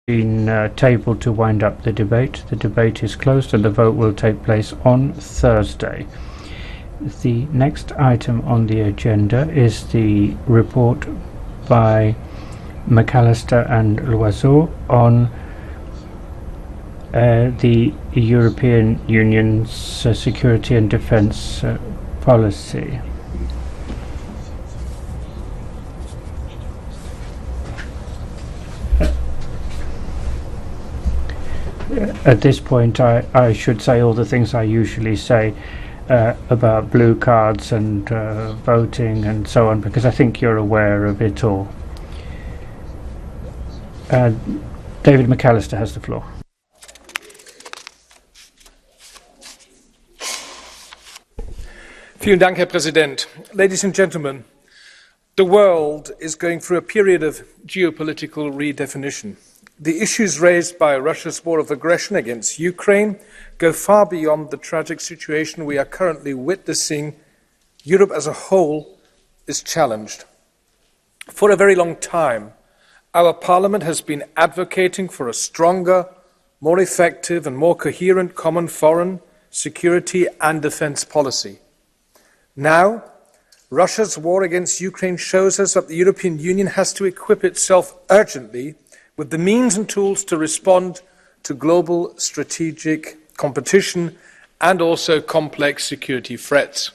Been tabled to wind up the debate. The debate is closed and the vote will take place on Thursday. The next item on the agenda is the report by McAllister and Loiseau on the European Union's security and defence policy. At this point, I should say all the things I usually say about blue cards and voting and so on, because I think you're aware of it all. David McAllister has the floor. Vielen Dank, Herr Präsident. Ladies and gentlemen, the world is going through a period of geopolitical redefinition. The issues raised by Russia's war of aggression against Ukraine go far beyond the tragic situation we are currently witnessing. Europe as a whole is challenged. For a very long time, our Parliament has been advocating for a stronger, more effective and more coherent common foreign, security and defence policy. Now, Russia's war against Ukraine shows us that the European Union has to equip itself urgently with the means and tools to respond to global strategic competition and also complex security threats.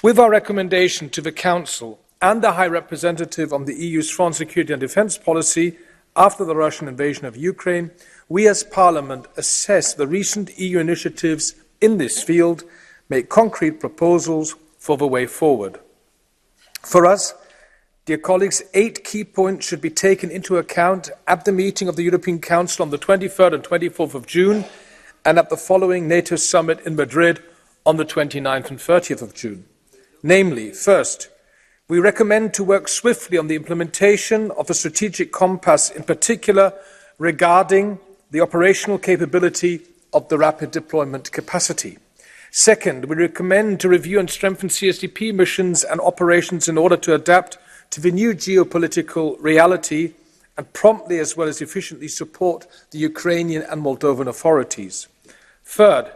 With our recommendation to the Council and the High Representative on the EU's foreign security and defence policy after the Russian invasion of Ukraine, we as Parliament assess the recent EU initiatives in this field, make concrete proposals for the way forward. For us, dear colleagues, 8 key points should be taken into account at the meeting of the European Council on the 23rd and 24th of June and at the following NATO summit in Madrid on the 29th and 30th of June. Namely, first, we recommend to work swiftly on the implementation of a strategic compass, in particular regarding the operational capability of the rapid deployment capacity. Second, we recommend to review and strengthen CSDP missions and operations in order to adapt to the new geopolitical reality and promptly as well as efficiently support the Ukrainian and Moldovan authorities. Third,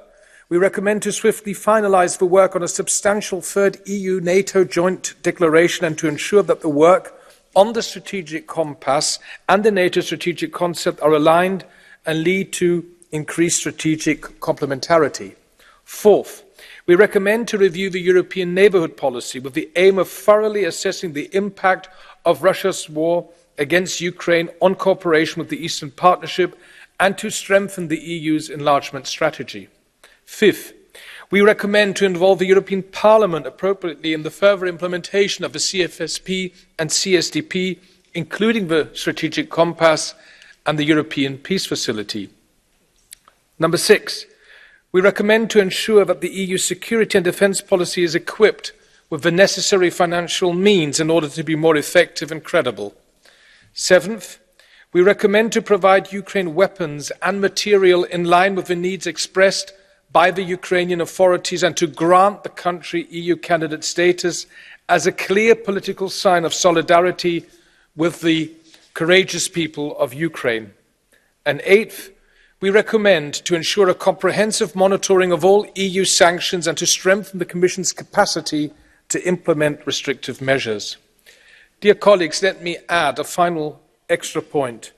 we recommend to swiftly finalise the work on a substantial third EU-NATO joint declaration and to ensure that the work on the strategic compass and the NATO strategic concept are aligned and lead to increased strategic complementarity. Fourth, we recommend to review the European neighbourhood policy with the aim of thoroughly assessing the impact of Russia's war against Ukraine on cooperation with the Eastern Partnership and to strengthen the EU's enlargement strategy. Fifth, we recommend to involve the European Parliament appropriately in the further implementation of the CFSP and CSDP, including the Strategic Compass and the European Peace Facility. Number 6, we recommend to ensure that the EU security and defence policy is equipped with the necessary financial means in order to be more effective and credible. Seventh, we recommend to provide Ukraine weapons and material in line with the needs expressed by the Ukrainian authorities and to grant the country EU candidate status as a clear political sign of solidarity with the courageous people of Ukraine. And eighth, we recommend to ensure a comprehensive monitoring of all EU sanctions and to strengthen the Commission's capacity to implement restrictive measures. Dear colleagues, let me add a final extra point.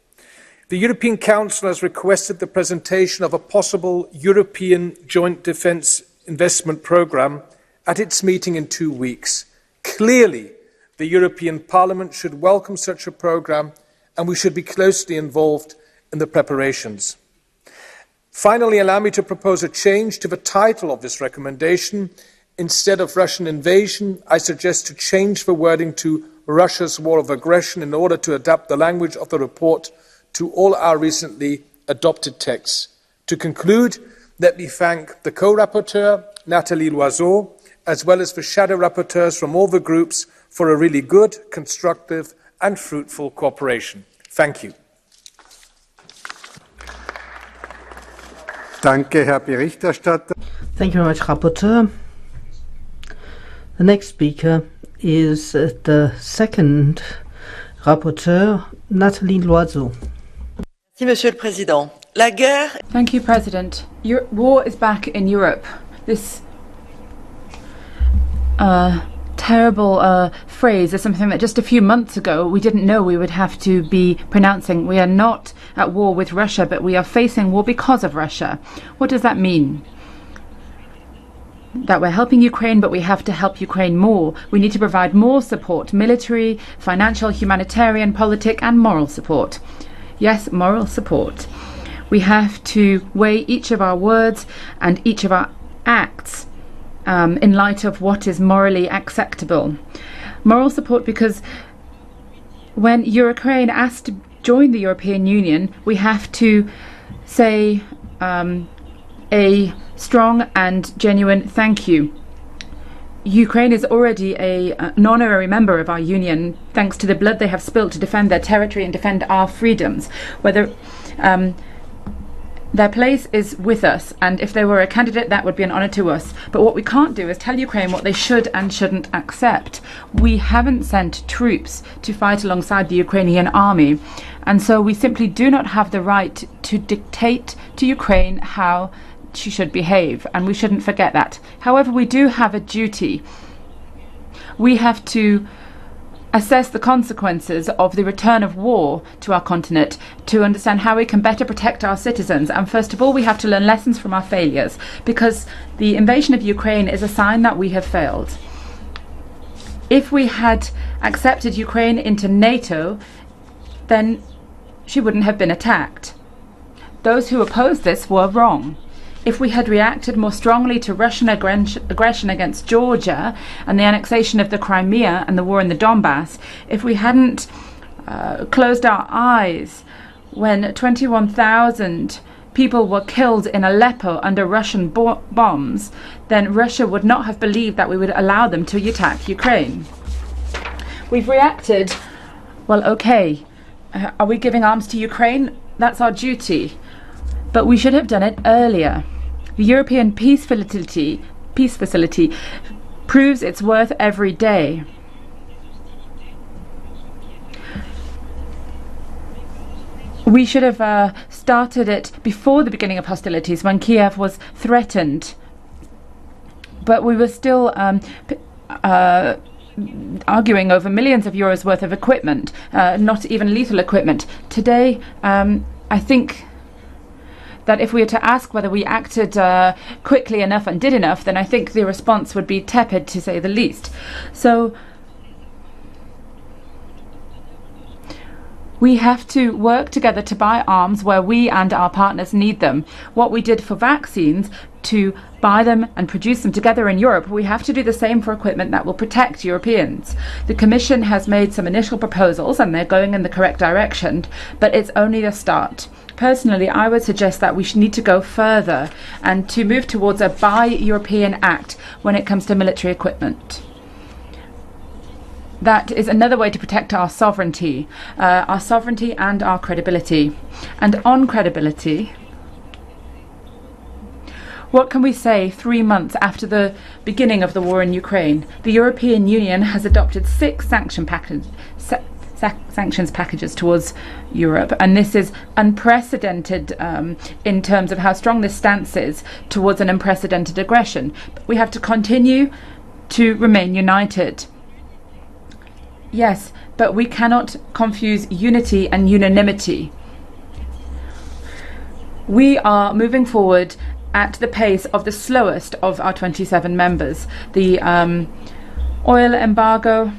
The European Council has requested the presentation of a possible European Joint Defence Investment Programme at its meeting in 2 weeks. Clearly, the European Parliament should welcome such a programme and we should be closely involved in the preparations. Finally, allow me to propose a change to the title of this recommendation. Instead of Russian invasion, I suggest to change the wording to Russia's war of aggression in order to adapt the language of the report to all our recently adopted texts. To conclude, let me thank the co-rapporteur, Nathalie Loiseau, as well as the shadow rapporteurs from all the groups for a really good, constructive and fruitful cooperation. Thank you. Danke, Herr Berichterstatter. Thank you very much, Rapporteur. The next speaker is the second Rapporteur, Nathalie Loiseau. Monsieur le Président. La guerre. Thank you, President. War is back in Europe. This terrible phrase is something that just a few months ago we didn't know we would have to be pronouncing. We are not at war with Russia, but we are facing war because of Russia. What does that mean? That we're helping Ukraine, but we have to help Ukraine more. We need to provide more support, military, financial, humanitarian, politic and moral support. Yes, moral support. We have to weigh each of our words and each of our acts in light of what is morally acceptable. Moral support because when Ukraine asked to join the European Union, we have to say a strong and genuine thank you. Ukraine is already an honorary member of our union thanks to the blood they have spilt to defend their territory and defend our freedoms. Whether their place is with us, and if they were a candidate, that would be an honour to us. But what we can't do is tell Ukraine what they should and shouldn't accept. We haven't sent troops to fight alongside the Ukrainian army, and so we simply do not have the right to dictate to Ukraine how she should behave, and we shouldn't forget that. However, we do have a duty. We have to assess the consequences of the return of war to our continent to understand how we can better protect our citizens. And first of all, we have to learn lessons from our failures, because the invasion of Ukraine is a sign that we have failed. If we had accepted Ukraine into NATO, then she wouldn't have been attacked. Those who opposed this were wrong. If we had reacted more strongly to Russian aggression against Georgia and the annexation of the Crimea and the war in the Donbass, if we hadn't closed our eyes when 21,000 people were killed in Aleppo under Russian bombs, then Russia would not have believed that we would allow them to attack Ukraine. We've reacted, well, okay, are we giving arms to Ukraine? That's our duty. But we should have done it earlier. The European Peace Facility proves its worth every day. We should have started it before the beginning of hostilities, when Kiev was threatened. But we were still arguing over millions of euros worth of equipment, not even lethal equipment. Today, I think that if we were to ask whether we acted quickly enough and did enough, then I think the response would be tepid, to say the least. So we have to work together to buy arms where we and our partners need them. What we did for vaccines, to buy them and produce them together in Europe, we have to do the same for equipment that will protect Europeans. The Commission has made some initial proposals and they're going in the correct direction, but it's only a start. Personally, I would suggest that we need to go further and to move towards a Buy European Act when it comes to military equipment. That is another way to protect our sovereignty and our credibility. And on credibility, what can we say 3 months after the beginning of the war in Ukraine? The European Union has adopted 6 sanctions packages towards Europe, and this is unprecedented in terms of how strong this stance is towards an unprecedented aggression. But we have to continue to remain united. Yes, but we cannot confuse unity and unanimity. We are moving forward at the pace of the slowest of our 27 members. The oil embargo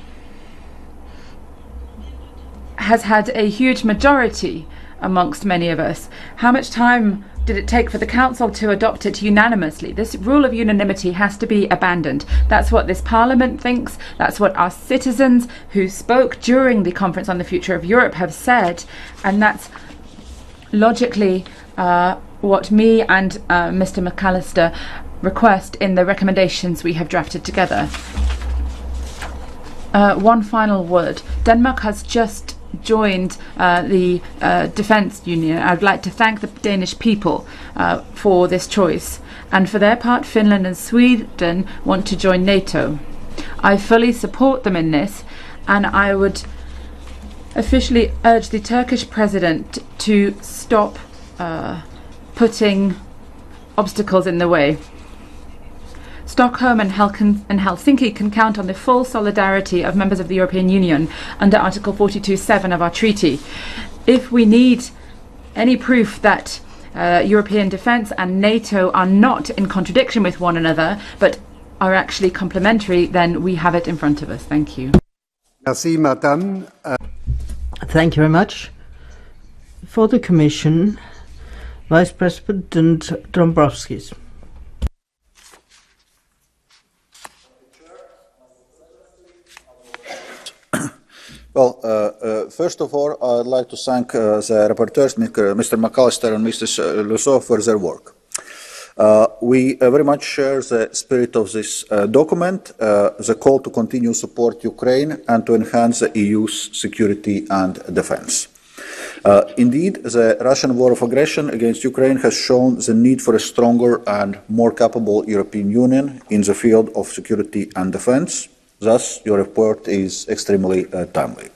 has had a huge majority amongst many of us. How much time did it take for the Council to adopt it unanimously? This rule of unanimity has to be abandoned. That's what this Parliament thinks. That's what our citizens who spoke during the Conference on the Future of Europe have said. And that's logically what me and Mr. McAllister request in the recommendations we have drafted together. One final word. Denmark has just joined the Defence Union. I would like to thank the Danish people for this choice. And for their part, Finland and Sweden want to join NATO. I fully support them in this, and I would officially urge the Turkish president to stop putting obstacles in the way. Stockholm and Helsinki can count on the full solidarity of members of the European Union under Article 42(7) of our treaty. If we need any proof that European defence and NATO are not in contradiction with one another, but are actually complementary, then we have it in front of us. Thank you. Merci, Madame. Thank you very much. For the Commission, Vice President Dombrovskis. Well, first of all, I'd like to thank the rapporteurs, Mr. McAllister and Mrs. Lusso, for their work. We very much share the spirit of this document, the call to continue support Ukraine and to enhance the EU's security and defense. Indeed, the Russian war of aggression against Ukraine has shown the need for a stronger and more capable European Union in the field of security and defense. Thus, your report is extremely timely.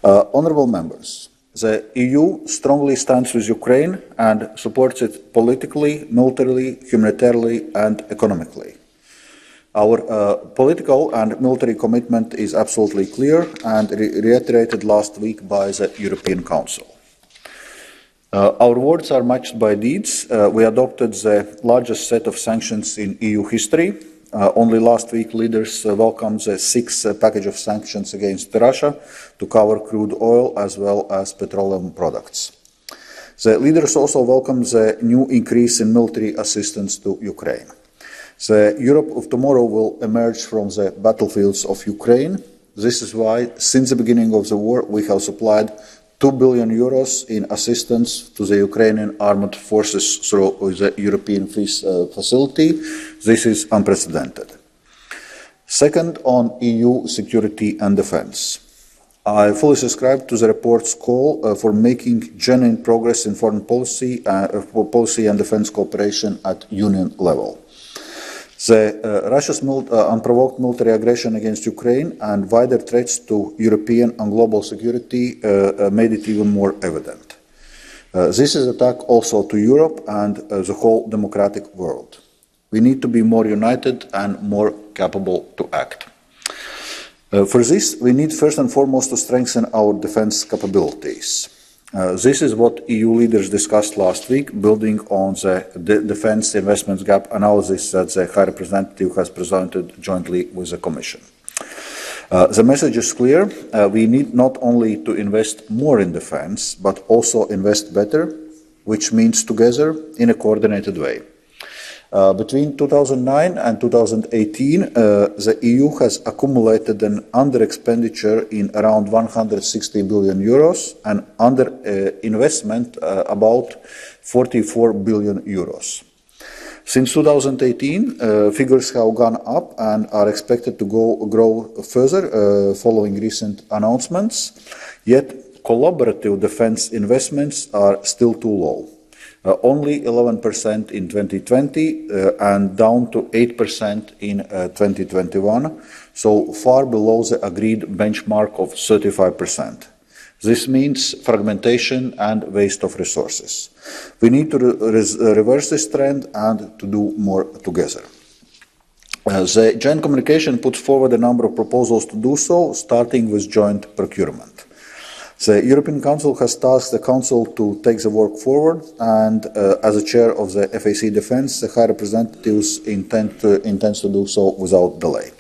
Honourable members, the EU strongly stands with Ukraine and supports it politically, militarily, humanitarily and economically. Our political and military commitment is absolutely clear and reiterated last week by the European Council. Our words are matched by deeds. We adopted the largest set of sanctions in EU history. Only last week, leaders welcomed the sixth package of sanctions against Russia to cover crude oil as well as petroleum products. The leaders also welcomed the new increase in military assistance to Ukraine. The Europe of tomorrow will emerge from the battlefields of Ukraine. This is why, since the beginning of the war, we have supplied €2 billion in assistance to the Ukrainian armed forces through the European Peace Facility. This is unprecedented. Second, on EU security and defence. I fully subscribe to the report's call for making genuine progress in foreign policy and defence cooperation at Union level. Russia's unprovoked military aggression against Ukraine and wider threats to European and global security made it even more evident. This is an attack also to Europe and the whole democratic world. We need to be more united and more capable to act. For this, we need first and foremost to strengthen our defence capabilities. This is what EU leaders discussed last week, building on the defence investments gap analysis that the High Representative has presented jointly with the Commission. The message is clear. We need not only to invest more in defence, but also invest better, which means together in a coordinated way. Between 2009 and 2018, the EU has accumulated an under-expenditure in around €160 billion and under-investment about €44 billion. Since 2018, figures have gone up and are expected to grow further following recent announcements, yet collaborative defence investments are still too low. Only 11% in 2020 and down to 8% in 2021, so far below the agreed benchmark of 35%. This means fragmentation and waste of resources. We need to reverse this trend and to do more together. The joint communication puts forward a number of proposals to do so, starting with joint procurement. The European Council has tasked the Council to take the work forward, and as a chair of the FAC Defence, the High Representatives intends to do so without delay.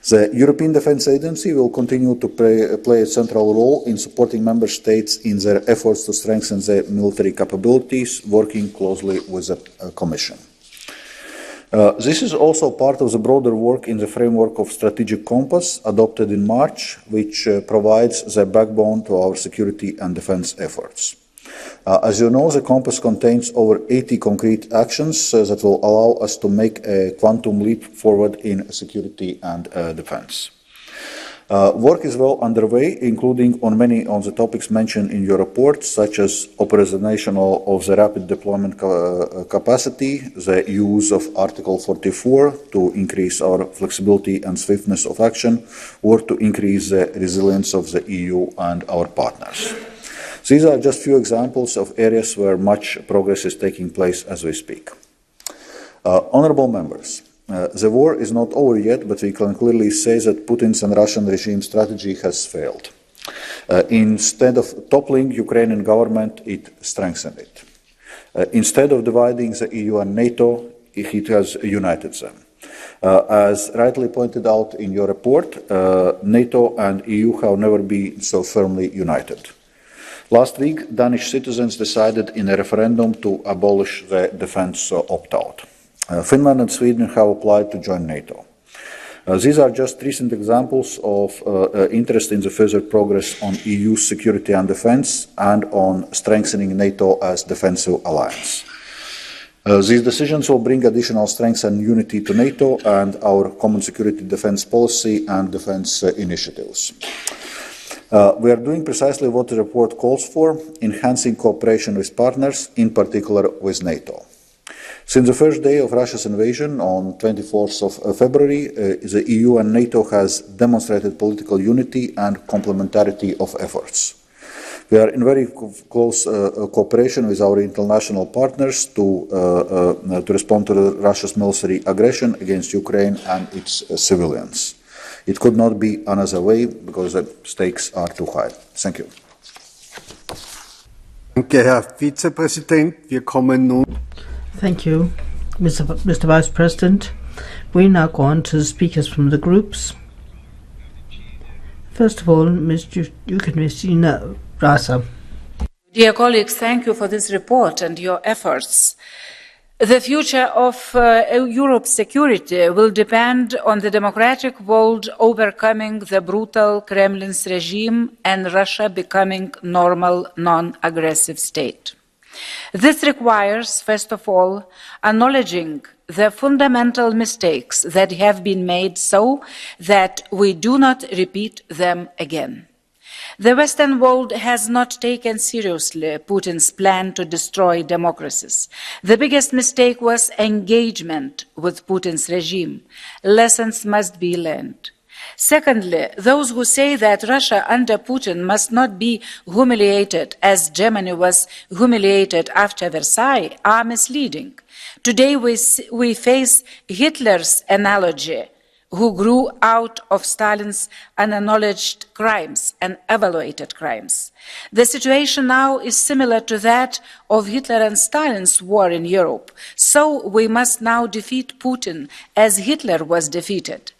The European Defence Agency will continue to play a central role in supporting Member States in their efforts to strengthen their military capabilities, working closely with the Commission. This is also part of the broader work in the framework of Strategic Compass adopted in March, which provides the backbone to our security and defence efforts. As you know, the Compass contains over 80 concrete actions that will allow us to make a quantum leap forward in security and defence. Work is well underway, including on many of the topics mentioned in your report, such as operationalization of the rapid deployment capacity, the use of Article 44 to increase our flexibility and swiftness of action, or to increase the resilience of the EU and our partners. These are just few examples of areas where much progress is taking place as we speak. Honourable members, the war is not over yet, but we can clearly say that Putin's and Russian regime strategy has failed. Instead of toppling Ukrainian government, it strengthened it. Instead of dividing the EU and NATO, it has united them. As rightly pointed out in your report, NATO and EU have never been so firmly united. Last week, Danish citizens decided in a referendum to abolish the defence opt-out. Finland and Sweden have applied to join NATO. These are just recent examples of interest in the further progress on EU security and defence and on strengthening NATO as defensive alliance. These decisions will bring additional strength and unity to NATO and our common security defence policy and defence initiatives. We are doing precisely what the report calls for, enhancing cooperation with partners, in particular with NATO. Since the first day of Russia's invasion on 24th of February, the EU and NATO has demonstrated political unity and complementarity of efforts. We are in very close cooperation with our international partners to respond to Russia's military aggression against Ukraine and its civilians. It could not be another way because the stakes are too high. Thank you. Danke, Herr Vizepräsident. Wir kommen nun. Thank you, Mr. Vice President. We now go on to the speakers from the groups. First of all, Ms. Ukraina Rasa. Dear colleagues, thank you for this report and your efforts. The future of Europe's security will depend on the democratic world overcoming the brutal Kremlin's regime and Russia becoming normal, non-aggressive state. This requires, first of all, acknowledging the fundamental mistakes that have been made so that we do not repeat them again. The Western world has not taken seriously Putin's plan to destroy democracies. The biggest mistake was engagement with Putin's regime. Lessons must be learned. Secondly, those who say that Russia under Putin must not be humiliated as Germany was humiliated after Versailles are misleading. Today we face Hitler's analogy, who grew out of Stalin's unacknowledged crimes and evaluated crimes. The situation now is similar to that of Hitler and Stalin's war in Europe, so we must now defeat Putin as Hitler was defeated.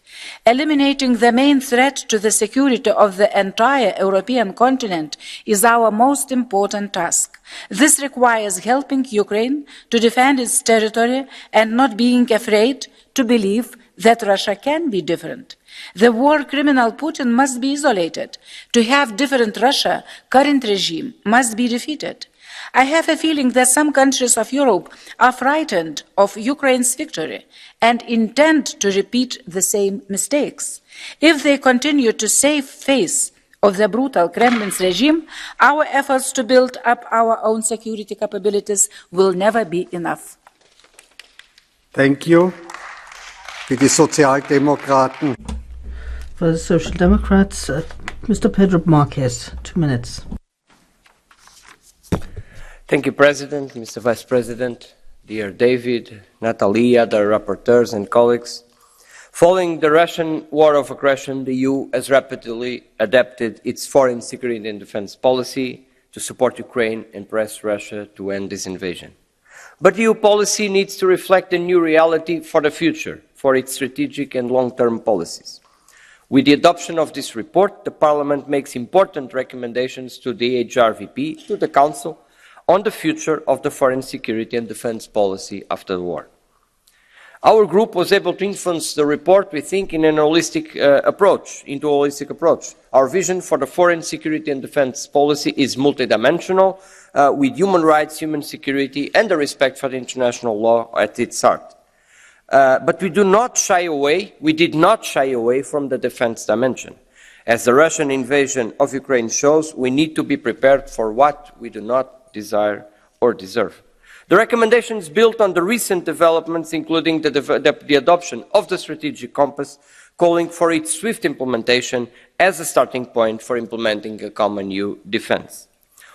Eliminating the main threat to the security of the entire European continent is our most important task. This requires helping Ukraine to defend its territory and not being afraid to believe that Russia can be different. The war criminal Putin must be isolated. To have different Russia, current regime must be defeated. I have a feeling that some countries of Europe are frightened of Ukraine's victory and intend to repeat the same mistakes. If they continue to save face of the brutal Kremlin's regime, our efforts to build up our own security capabilities will never be enough. Thank you. Für die Sozialdemokraten. For the Social Democrats, Mr. Pedro Marquez, 2 minutes. Thank you, President, Mr. Vice President, dear David, Natalia, the rapporteurs and colleagues. Following the Russian war of aggression, the EU has rapidly adapted its foreign security and defense policy to support Ukraine and press Russia to end this invasion. But EU policy needs to reflect a new reality for the future, for its strategic and long-term policies. With the adoption of this report, the Parliament makes important recommendations to the HRVP, to the Council, on the future of the foreign security and defense policy after the war. Our group was able to influence the report, we think, in a holistic approach. Our vision for the foreign security and defense policy is multidimensional, with human rights, human security, and the respect for the international law at its heart. But we did not shy away from the defense dimension. As the Russian invasion of Ukraine shows, we need to be prepared for what we do not desire or deserve. The recommendation is built on the recent developments, including the adoption of the strategic compass, calling for its swift implementation as a starting point for implementing a common EU defence.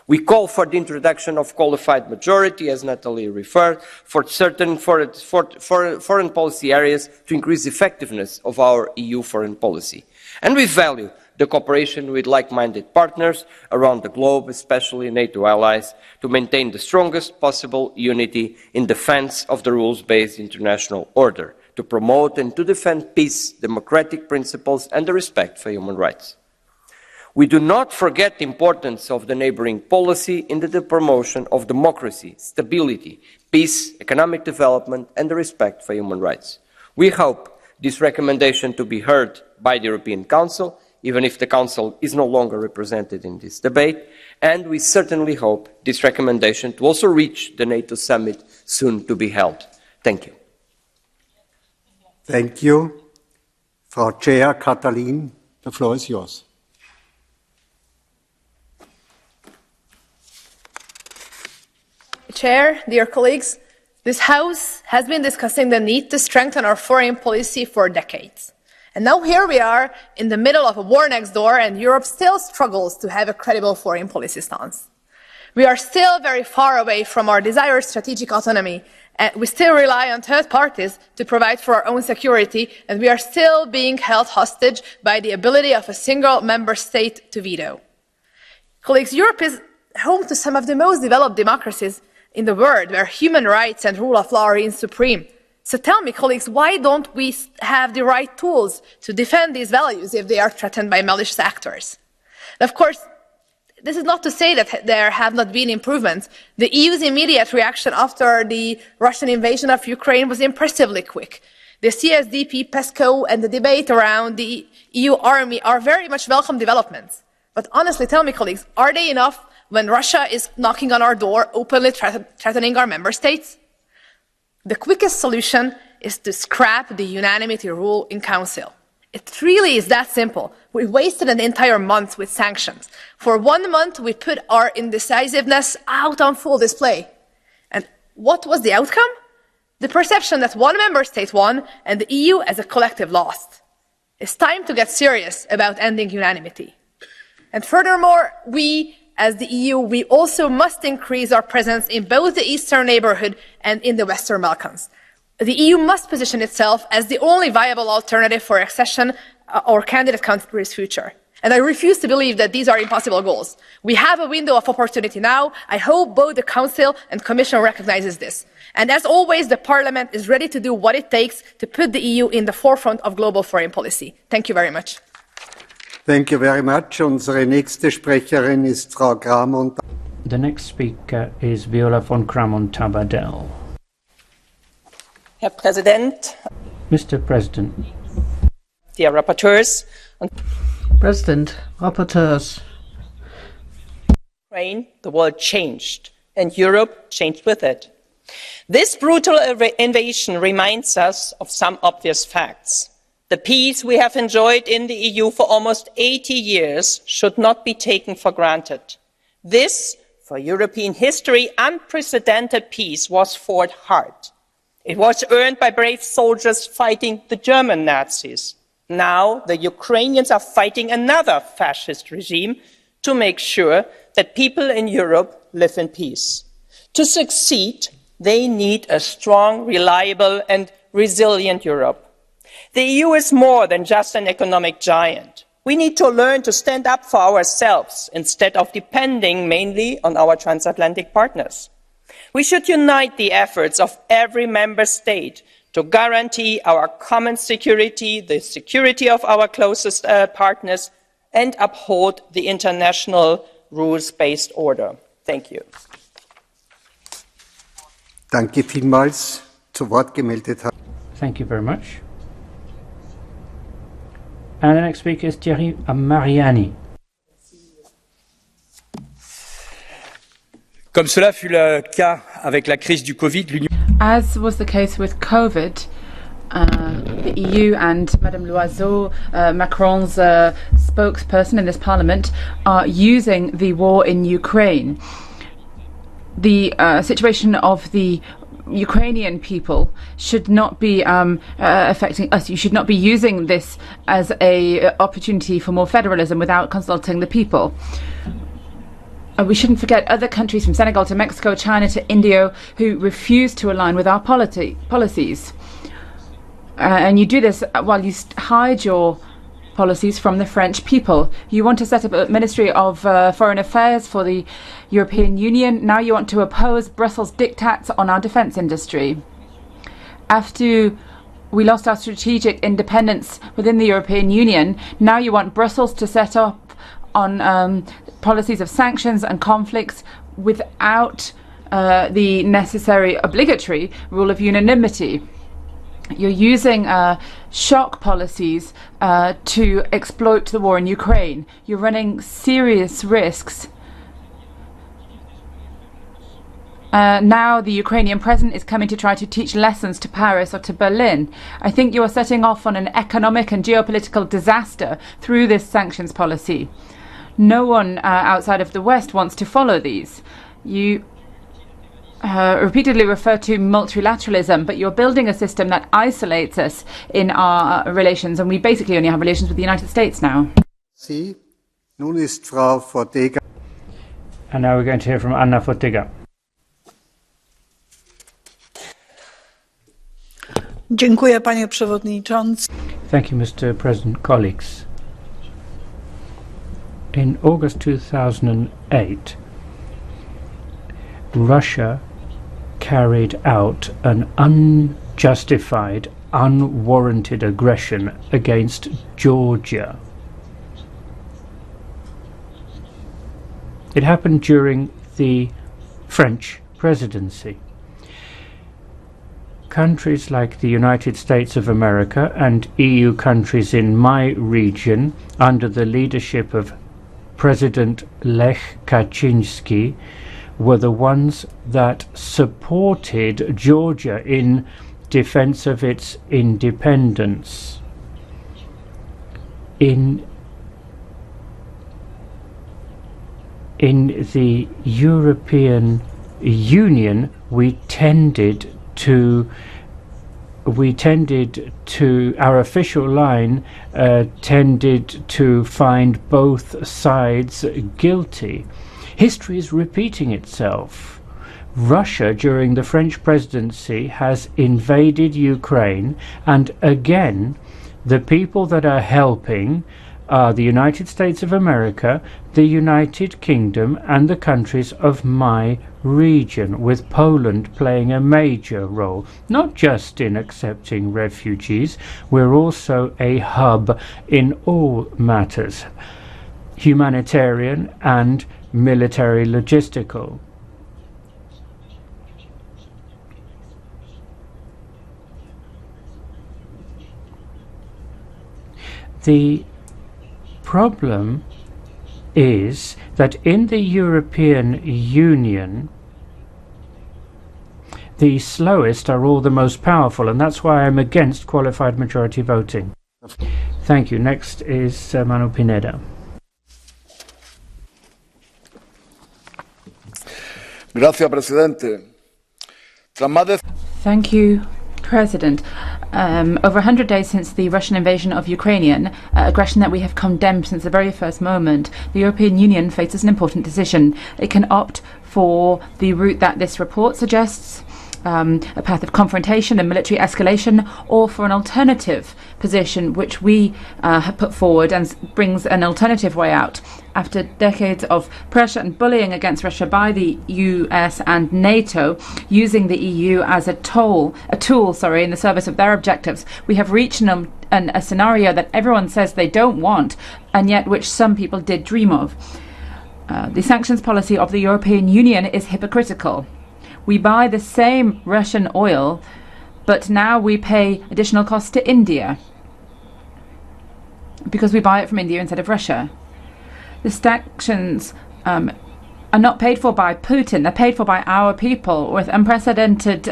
We call for the introduction of qualified majority, as Natalie referred, for certain foreign policy areas to increase effectiveness of our EU foreign policy. And we value the cooperation with like-minded partners around the globe, especially NATO allies, to maintain the strongest possible unity in defence of the rules-based international order, to promote and to defend peace, democratic principles and the respect for human rights. We do not forget the importance of the neighbouring policy in the promotion of democracy, stability, peace, economic development and the respect for human rights. We hope this recommendation to be heard by the European Council, even if the Council is no longer represented in this debate, and we certainly hope this recommendation to also reach the NATO summit soon to be held. Thank you. Thank you. Frau Chair Katalin, the floor is yours. Chair, dear colleagues, this House has been discussing the need to strengthen our foreign policy for decades. And now here we are in the middle of a war next door and Europe still struggles to have a credible foreign policy stance. We are still very far away from our desired strategic autonomy and we still rely on third parties to provide for our own security and we are still being held hostage by the ability of a single member state to veto. Colleagues, Europe is home to some of the most developed democracies in the world where human rights and rule of law reign supreme. So tell me, colleagues, why don't we have the right tools to defend these values if they are threatened by malicious actors? Of course, this is not to say that there have not been improvements. The EU's immediate reaction after the Russian invasion of Ukraine was impressively quick. The CSDP, PESCO, and the debate around the EU army are very much welcome developments. But honestly, tell me, colleagues, are they enough when Russia is knocking on our door, openly threatening our member states? The quickest solution is to scrap the unanimity rule in Council. It really is that simple. We wasted an entire month with sanctions. For 1 month, we put our indecisiveness out on full display. And what was the outcome? The perception that one member state won and the EU as a collective lost. It's time to get serious about ending unanimity. And furthermore, we, as the EU, we also must increase our presence in both the Eastern neighbourhood and in the Western Balkans. The EU must position itself as the only viable alternative for accession or candidate country's future. And I refuse to believe that these are impossible goals. We have a window of opportunity now. I hope both the Council and Commission recognizes this. And as always, the Parliament is ready to do what it takes to put the EU in the forefront of global foreign policy. Thank you very much. Thank you very much. Unsere nächste Sprecherin ist Frau Gramont. The next speaker is Viola von Kramon-Tabadell. Herr Präsident, Mr. President, dear rapporteurs, President, rapporteurs, Ukraine, the world changed, and Europe changed with it. This brutal invasion reminds us of some obvious facts. The peace we have enjoyed in the EU for almost 80 years should not be taken for granted. This, for European history, unprecedented peace was fought hard. It was earned by brave soldiers fighting the German Nazis. Now the Ukrainians are fighting another fascist regime to make sure that people in Europe live in peace. To succeed, they need a strong, reliable and resilient Europe. The EU is more than just an economic giant. We need to learn to stand up for ourselves instead of depending mainly on our transatlantic partners. We should unite the efforts of every member state to guarantee our common security, the security of our closest partners, and uphold the international rules-based order. Thank you. Danke vielmals. Zu Wort gemeldet hat. Thank you very much. And the next speaker is Thierry Mariani. Comme cela fut le cas avec la crise du Covid, l'Union... As was the case with COVID, the EU and Madame Loiseau, Macron's spokesperson in this parliament, are using the war in Ukraine, the situation of the Ukrainian people should not be affecting us. You should not be using this as an opportunity for more federalism without consulting the people. We shouldn't forget other countries from Senegal to Mexico, China to India who refuse to align with our policies. And you do this while you hide your policies from the French people. You want to set up a Ministry of Foreign Affairs for the European Union. Now you want to oppose Brussels' diktats on our defence industry. After we lost our strategic independence within the European Union, now you want Brussels to set up on policies of sanctions and conflicts without the necessary obligatory rule of unanimity. You're using shock policies to exploit the war in Ukraine. You're running serious risks. Now the Ukrainian president is coming to try to teach lessons to Paris or to Berlin. I think you are setting off on an economic and geopolitical disaster through this sanctions policy. No one outside of the West wants to follow these. You repeatedly refer to multilateralism, but you're building a system that isolates us in our relations, and we basically only have relations with the United States now. Nun ist Frau Fotyga. And now we're going to hear from Anna Fotyga. Dziękuję, panie przewodniczący. Thank you, Mr. President. Colleagues. In August 2008, Russia carried out an unjustified, unwarranted aggression against Georgia. It happened during the French presidency. Countries like the United States of America and EU countries in my region, under the leadership of President Lech Kaczynski, were the ones that supported Georgia in defense of its independence. In the European Union, we tended to our official line tended to find both sides guilty. History is repeating itself. Russia, during the French presidency, has invaded Ukraine, and again, the people that are helping are the United States of America, the United Kingdom, and the countries of my region, with Poland playing a major role, not just in accepting refugees. We're also a hub in all matters, humanitarian and military logistical. The problem is that in the European Union, the slowest are all the most powerful, and that's why I'm against qualified majority voting. Thank you. Next is Manu Pineda. Gracias, Presidente. Thank you, President. Over 100 days since the Russian invasion of Ukraine, aggression that we have condemned since the very first moment, the European Union faces an important decision. It can opt for the route that this report suggests, a path of confrontation and military escalation, or for an alternative position which we have put forward and brings an alternative way out. After decades of pressure and bullying against Russia by the US and NATO, using the EU as a tool in the service of their objectives, we have reached a scenario that everyone says they don't want, and yet which some people did dream of. The sanctions policy of the European Union is hypocritical. We buy the same Russian oil, but now we pay additional costs to India because we buy it from India instead of Russia. The sanctions are not paid for by Putin, they're paid for by our people, with unprecedented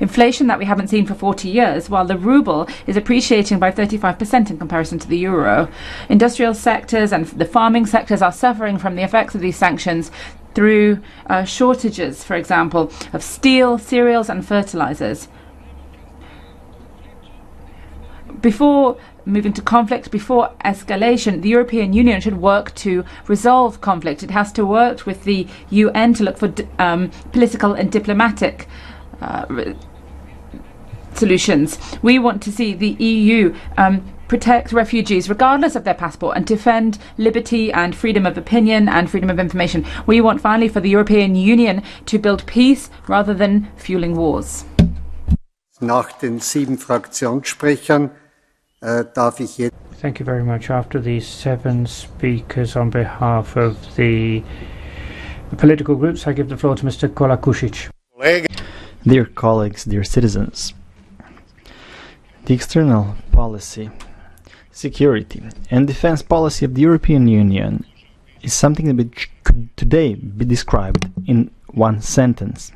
inflation that we haven't seen for 40 years, while the ruble is appreciating by 35% in comparison to the euro. Industrial sectors and the farming sectors are suffering from the effects of these sanctions through shortages, for example, of steel, cereals and fertilizers. Before moving to conflict, before escalation, the European Union should work to resolve conflict. It has to work with the UN to look for political and diplomatic solutions. We want to see the EU protect refugees regardless of their passport and defend liberty and freedom of opinion and freedom of information. We want finally for the European Union to build peace rather than fueling wars. Nach den 7 Fraktionssprechern darf ich jetzt. Thank you very much. After these 7 speakers on behalf of the political groups, I give the floor to Mr. Kolakušić. Dear colleagues, dear citizens, the external policy, security and defense policy of the European Union is something that could today be described in one sentence.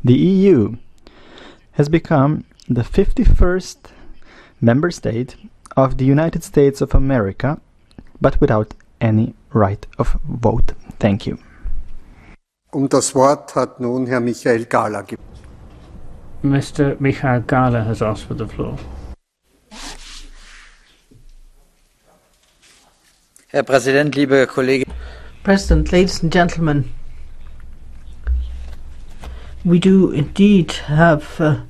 The EU has become the 51st member state of the United States of America, but without any right of vote. Thank you. Das Wort hat nun Herr Michael Gahler. Mr. Michael Gahler has asked for the floor. Herr Präsident, liebe Kollegen. President, ladies and gentlemen, we do indeed have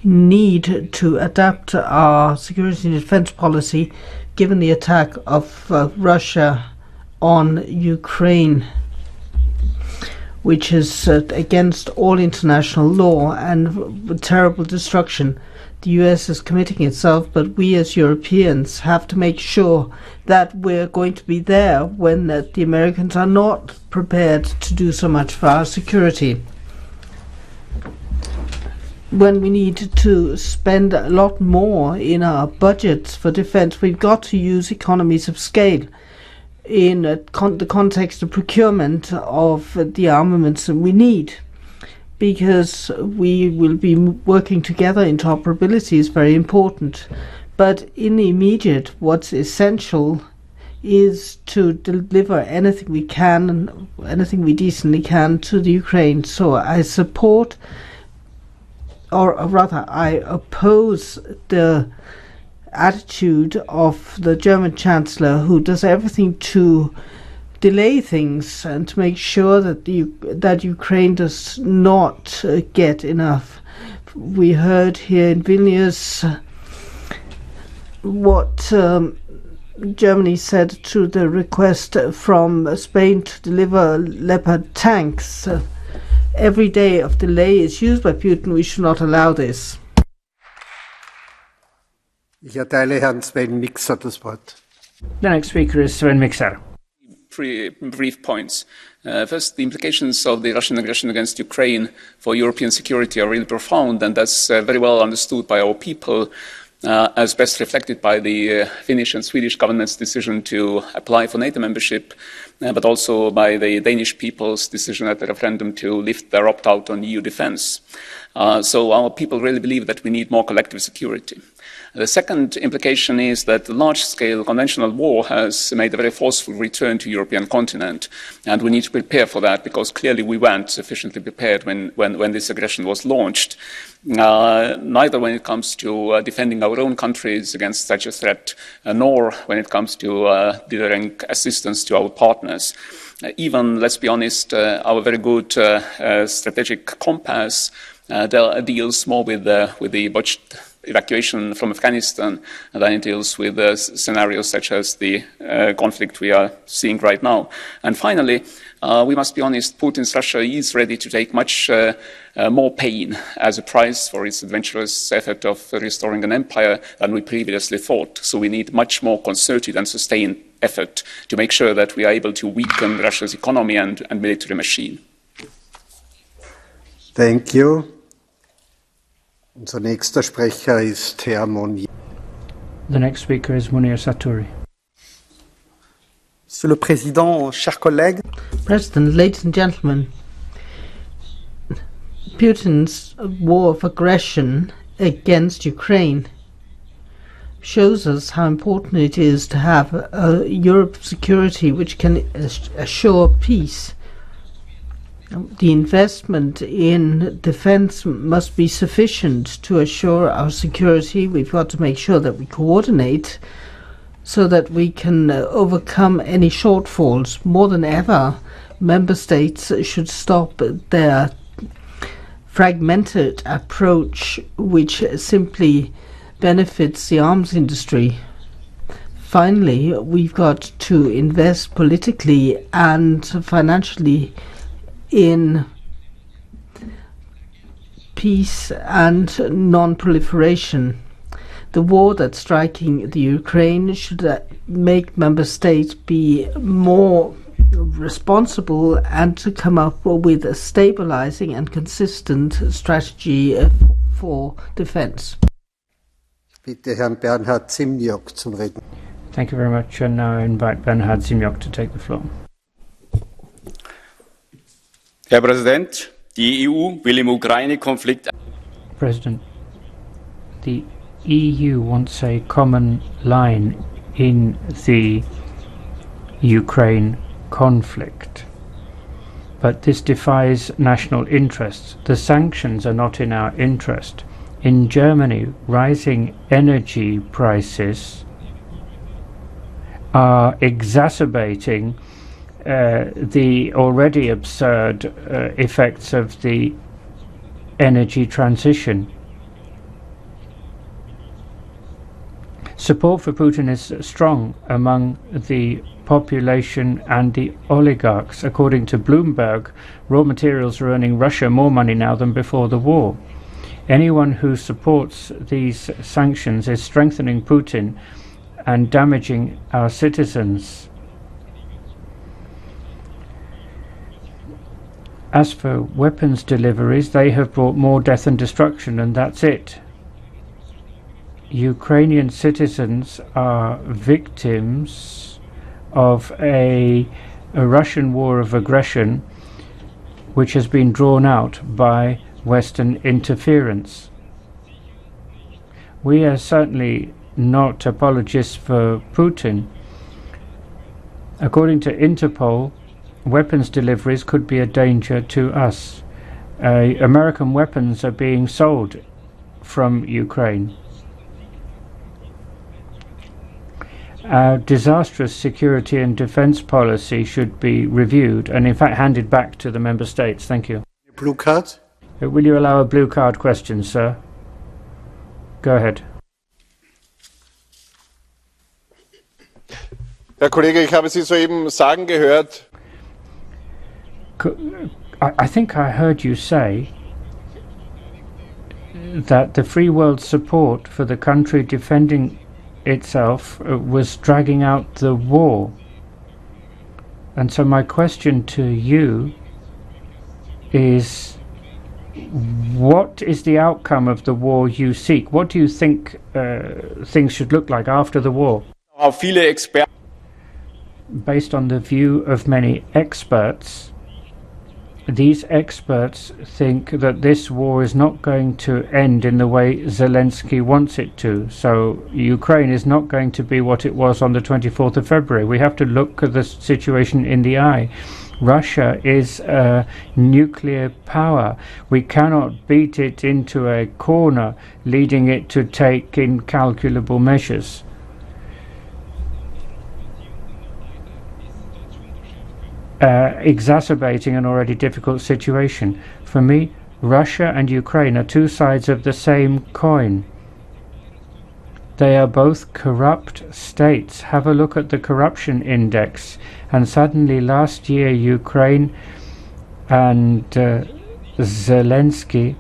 need to adapt our security and defense policy given the attack of Russia on Ukraine, which is against all international law and with terrible destruction. The US is committing itself, but we as Europeans have to make sure that we're going to be there when the Americans are not prepared to do so much for our security. When we need to spend a lot more in our budgets for defense, we've got to use economies of scale in the context of procurement of the armaments that we need, because we will be working together. Interoperability is very important, but in the immediate, what's essential is to deliver anything we can, anything we decently can to the Ukraine. So I support, or rather I oppose the attitude of the German Chancellor, who does everything to delay things and to make sure that that Ukraine does not get enough. We heard here in Vilnius what Germany said to the request from Spain to deliver Leopard tanks. Every day of delay is used by Putin. We should not allow this. Ich erteile Herrn Sven Mikser das Wort. The next speaker is Sven Mikser. Three brief points. First, the implications of the Russian aggression against Ukraine for European security are really profound, and that's very well understood by our people, as best reflected by the Finnish and Swedish government's decision to apply for NATO membership, but also by the Danish people's decision at the referendum to lift their opt-out on EU defense. So our people really believe that we need more collective security. The second implication is that large-scale conventional war has made a very forceful return to the European continent, and we need to prepare for that, because clearly we weren't sufficiently prepared when this aggression was launched, neither when it comes to defending our own countries against such a threat, nor when it comes to delivering assistance to our partners. Even, let's be honest, our very good strategic compass deals more with the botched evacuation from Afghanistan than it deals with scenarios such as the conflict we are seeing right now. And finally, we must be honest, Putin's Russia is ready to take much more pain as a price for its adventurous effort of restoring an empire than we previously thought. So we need much more concerted and sustained effort to make sure that we are able to weaken Russia's economy and military machine. Thank you. Unser nächster Sprecher ist Herr Monier. The next speaker is Munir Saturi. Monsieur le Président, chers collègues. President, ladies and gentlemen, Putin's war of aggression against Ukraine shows us how important it is to have a Europe of security which can assure peace. The investment in defense must be sufficient to assure our security. We've got to make sure that we coordinate so that we can overcome any shortfalls. More than ever, member states should stop their fragmented approach, which simply benefits the arms industry. Finally, we've got to invest politically and financially in peace and non-proliferation. The war that's striking the Ukraine should make member states be more responsible and to come up with a stabilizing and consistent strategy for defense. Bitte Herrn Bernhard Zimniok zum Reden. Thank you very much, and now I invite Bernhard Zimniok to take the floor. Herr Präsident, die EU will im Ukraine-Konflikt. President, the EU wants a common line in the Ukraine conflict, but this defies national interests. The sanctions are not in our interest. In Germany, rising energy prices are exacerbating the already absurd effects of the energy transition. Support for Putin is strong among the population and the oligarchs. According to Bloomberg, raw materials are earning Russia more money now than before the war. Anyone who supports these sanctions is strengthening Putin and damaging our citizens. As for weapons deliveries, they have brought more death and destruction, and that's it. Ukrainian citizens are victims of a Russian war of aggression which has been drawn out by Western interference. We are certainly not apologists for Putin. According to Interpol, weapons deliveries could be a danger to us. American weapons are being sold from Ukraine. Our disastrous security and defense policy should be reviewed and in fact handed back to the member states. Thank you. Blue card? Will you allow a blue card question, sir? Go ahead. Herr Kollege, ich habe Sie soeben sagen gehört. I think I heard you say that the free world's support for the country defending itself was dragging out the war. And so my question to you is, what is the outcome of the war you seek? What do you think things should look like after the war? Based on the view of many experts, these experts think that this war is not going to end in the way Zelensky wants it to. So Ukraine is not going to be what it was on the 24th of February. We have to look at the situation in the eye. Russia is a nuclear power. We cannot beat it into a corner, leading it to take incalculable measures. Exacerbating an already difficult situation. For me, Russia and Ukraine are two sides of the same coin. They are both corrupt states. Have a look at the corruption index. And suddenly last year Ukraine and Zelensky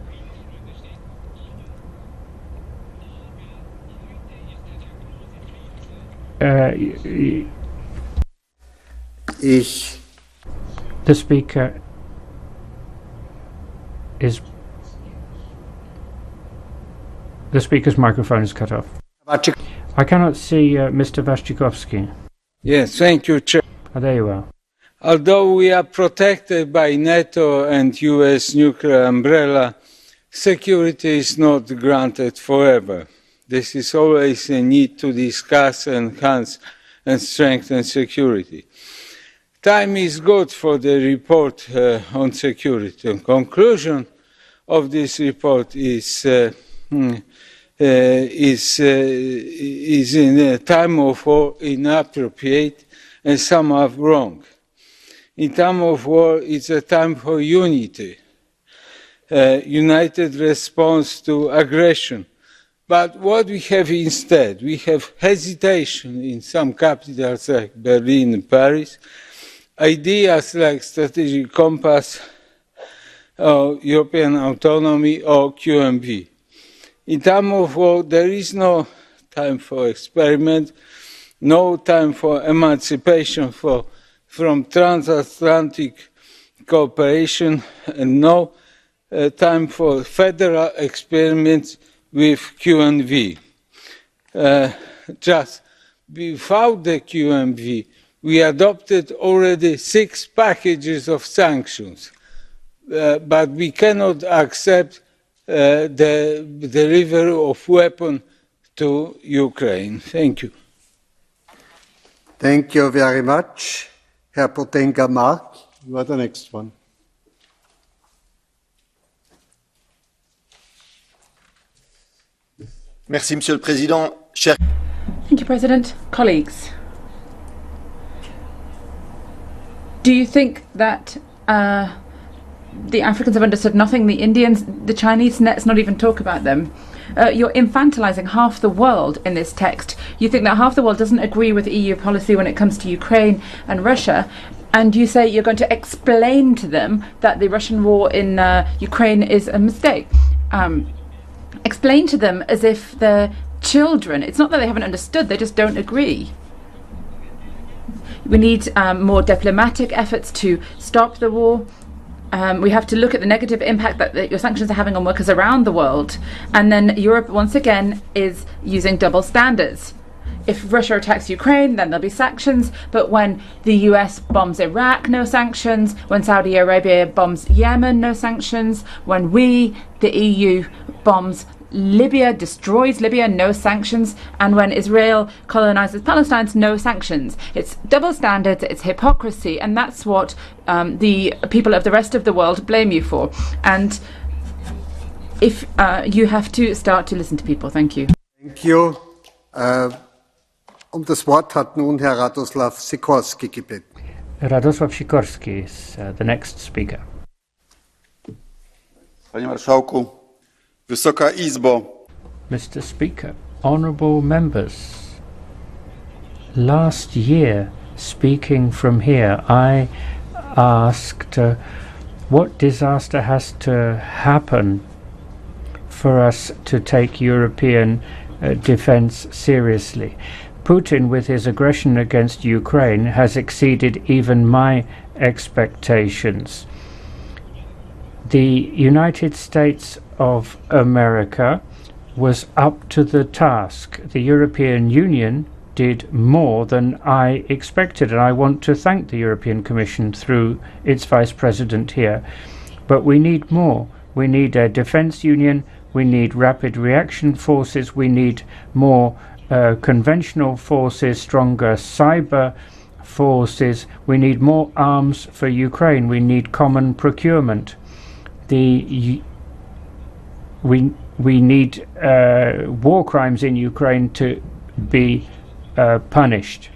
the speaker is... The speaker's microphone is cut off. I cannot see Mr. Vashchikovsky. Yes, thank you, Chair. There you are. Although we are protected by NATO and US nuclear umbrella, security is not granted forever. This is always a need to discuss, enhance and strengthen security. Time is good for the report on security. The conclusion of this report is in a time of war inappropriate and somehow wrong. In time of war, it's a time for unity, united response to aggression. But what we have instead, we have hesitation in some capitals like Berlin and Paris, ideas like strategic compass, European autonomy or QMV. In time of war, there is no time for experiment, no time for emancipation from transatlantic cooperation, and no time for federal experiments with QMV. Just without the QMV, we adopted already 6 packages of sanctions, but we cannot accept the delivery of weapons to Ukraine. Thank you. Thank you very much. Herr Potenga Mark, you are the next one. Merci, Monsieur le Président. Thank you, President. Colleagues, do you think that the Africans have understood nothing? The Indians, the Chinese, let's not even talk about them. You're infantilizing half the world in this text. You think that half the world doesn't agree with EU policy when it comes to Ukraine and Russia, and you say you're going to explain to them that the Russian war in Ukraine is a mistake. Explain to them as if they're children. It's not that they haven't understood, they just don't agree. We need more diplomatic efforts to stop the war. We have to look at the negative impact that your sanctions are having on workers around the world. And then Europe, once again, is using double standards. If Russia attacks Ukraine, then there'll be sanctions. But when the US bombs Iraq, no sanctions. When Saudi Arabia bombs Yemen, no sanctions. When we, the EU, bombs Libya, destroys Libya, no sanctions. And when Israel colonizes Palestine, no sanctions. It's double standards, it's hypocrisy, and that's what the people of the rest of the world blame you for. And if you have to start to listen to people. Thank you. Thank you. Das Wort hat nun Herr Radosław Sikorski gebeten. Radosław Sikorski is the next speaker. Panie Marszałku, Wysoka Izbo. Mr. Speaker, honourable members, last year, speaking from here, I asked what disaster has to happen for us to take European defence seriously. Putin, with his aggression against Ukraine, has exceeded even my expectations. The United States of America was up to the task. The European Union did more than I expected, and I want to thank the European Commission through its Vice President here. But we need more. We need a defence union, we need rapid reaction forces, we need more conventional forces, stronger cyber forces, we need more arms for Ukraine, we need common procurement. We need war crimes in Ukraine to be punished.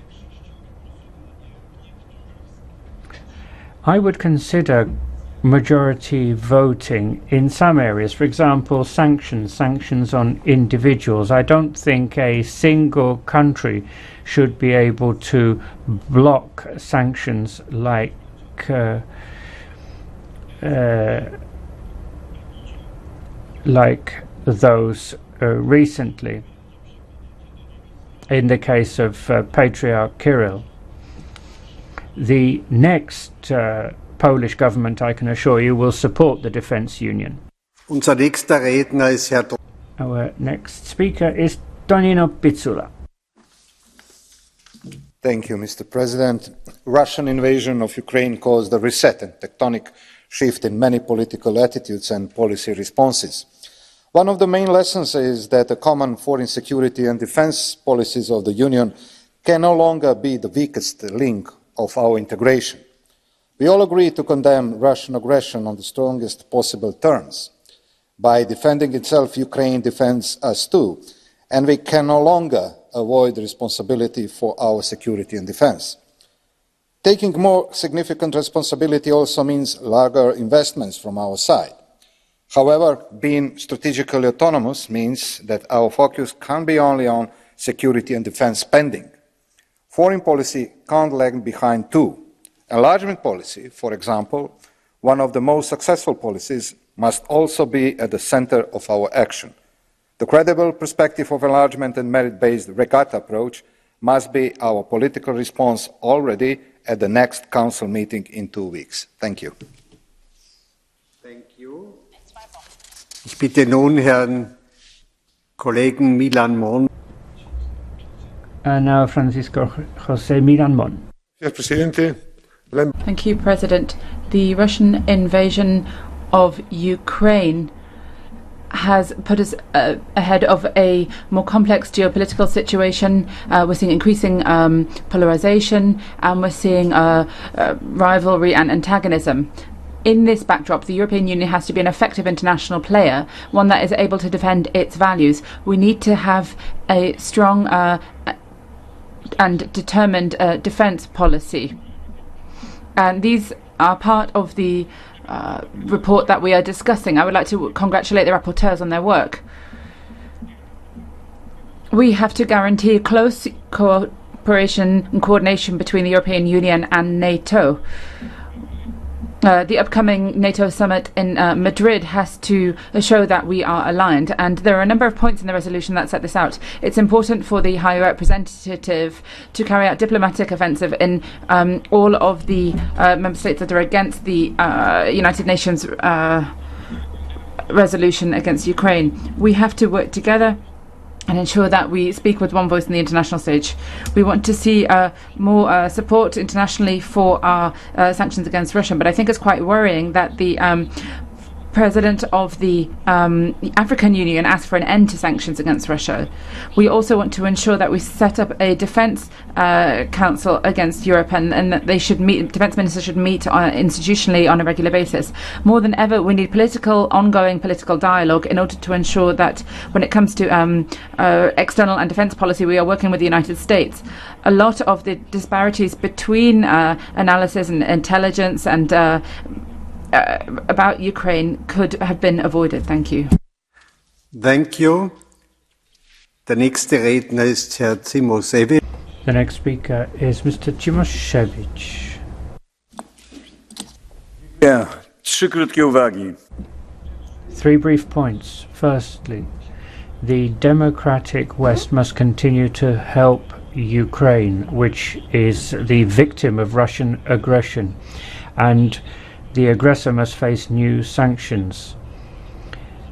I would consider majority voting in some areas, for example sanctions on individuals. I don't think a single country should be able to block sanctions like those recently in the case of Patriarch Kirill. The next Polish government, I can assure you, will support the defence union. Unser nächster Redner ist Herr Our next speaker is Tonino Pizzula. Thank you, Mr. President. Russian invasion of Ukraine caused a reset and tectonic shift in many political attitudes and policy responses. One of the main lessons is that the common foreign security and defence policies of the Union can no longer be the weakest link of our integration. We all agree to condemn Russian aggression on the strongest possible terms. By defending itself, Ukraine defends us too, and we can no longer avoid responsibility for our security and defence. Taking more significant responsibility also means larger investments from our side. However, being strategically autonomous means that our focus can't be only on security and defence spending. Foreign policy can't lag behind too. Enlargement policy, for example, one of the most successful policies, must also be at the centre of our action. The credible perspective of enlargement and merit-based regatta approach must be our political response already at the next Council meeting in 2 weeks. Thank you. Thank you. Ich bitte nun Herrn Kollegen Milan Mon. And now Francisco José Milan Mon. Thank you, President. The Russian invasion of Ukraine has put us ahead of a more complex geopolitical situation. We're seeing increasing polarization, and we're seeing rivalry and antagonism. In this backdrop, the European Union has to be an effective international player, one that is able to defend its values. We need to have a strong and determined defence policy. And these are part of the report that we are discussing. I would like to congratulate the rapporteurs on their work. We have to guarantee close cooperation and coordination between the European Union and NATO. The upcoming NATO summit in Madrid has to show that we are aligned, and there are a number of points in the resolution that set this out. It's important for the High Representative to carry out diplomatic offensive in all of the member states that are against the United Nations resolution against Ukraine. We have to work together and ensure that we speak with one voice in the international stage. We want to see more support internationally for our sanctions against Russia, but I think it's quite worrying that the President of the African Union asked for an end to sanctions against Russia. We also want to ensure that we set up a defence council against Europe, and that they should meet. Defence ministers should meet institutionally on a regular basis. More than ever, we need ongoing political dialogue in order to ensure that when it comes to external and defence policy, we are working with the United States. A lot of the disparities between analysis and intelligence and about Ukraine could have been avoided. Thank you. Thank you. Der nächste Redner ist Herr Cimošević. The next speaker is Mr. Cimošević. Trzy krótkie uwagi. 3 brief points. Firstly, the democratic West must continue to help Ukraine, which is the victim of Russian aggression, and the aggressor must face new sanctions.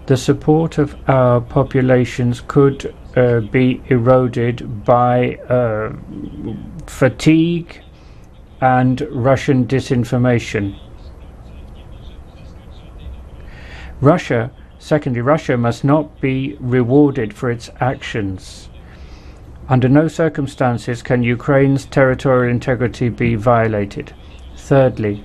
The support of our populations could be eroded by fatigue and Russian disinformation. Secondly, Russia must not be rewarded for its actions. Under no circumstances can Ukraine's territorial integrity be violated. Thirdly,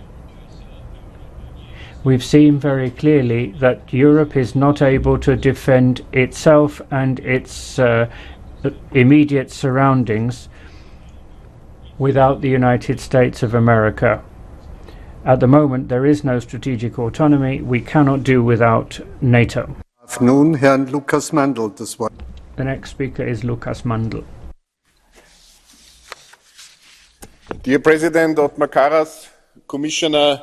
we've seen very clearly that Europe is not able to defend itself and its immediate surroundings without the United States of America. At the moment, there is no strategic autonomy. We cannot do without NATO. Nun Herrn Lukas Mandl das Wort. The next speaker is Lukas Mandl. Dear President Othmar Karas, Commissioner,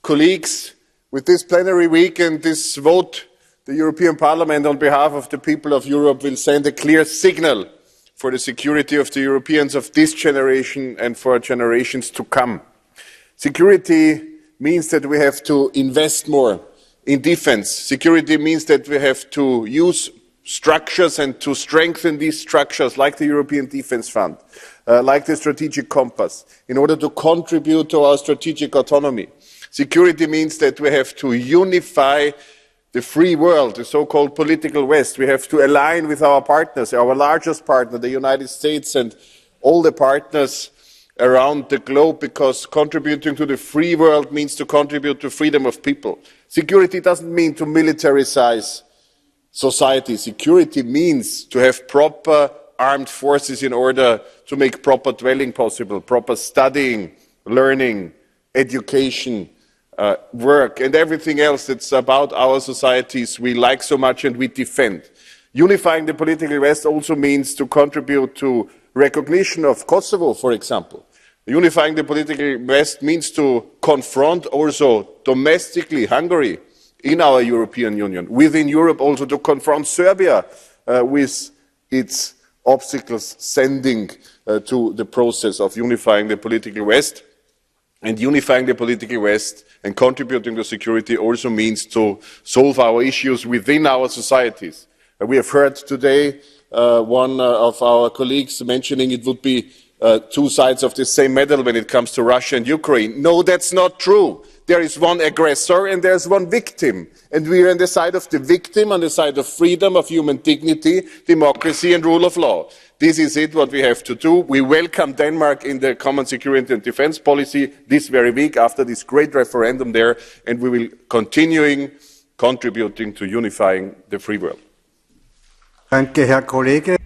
colleagues, with this plenary week and this vote, the European Parliament, on behalf of the people of Europe, will send a clear signal for the security of the Europeans of this generation and for generations to come. Security means that we have to invest more in defense. Security means that we have to use structures and to strengthen these structures like the European Defence Fund, like the strategic compass, in order to contribute to our strategic autonomy. Security means that we have to unify the free world, the so-called political West. We have to align with our partners, our largest partner, the United States, and all the partners around the globe, because contributing to the free world means to contribute to freedom of people. Security doesn't mean to militarize society. Security means to have proper armed forces in order to make proper dwelling possible, proper studying, learning, education, work, and everything else that's about our societies we like so much and we defend. Unifying the political West also means to contribute to recognition of Kosovo, for example. Unifying the political West means to confront also domestically Hungary in our European Union. Within Europe also to confront Serbia with its obstacles sending to the process of unifying the political West. And unifying the political West and contributing to security also means to solve our issues within our societies. We have heard today one of our colleagues mentioning it would be two sides of the same medal when it comes to Russia and Ukraine. No, that's not true. There is one aggressor and there's one victim. And we are on the side of the victim, on the side of freedom, of human dignity, democracy and rule of law. This is it, what we have to do. We welcome Denmark in the common security and defense policy this very week after this great referendum there, and we will continue contributing to unifying the free world. Danke, Herr Kollege.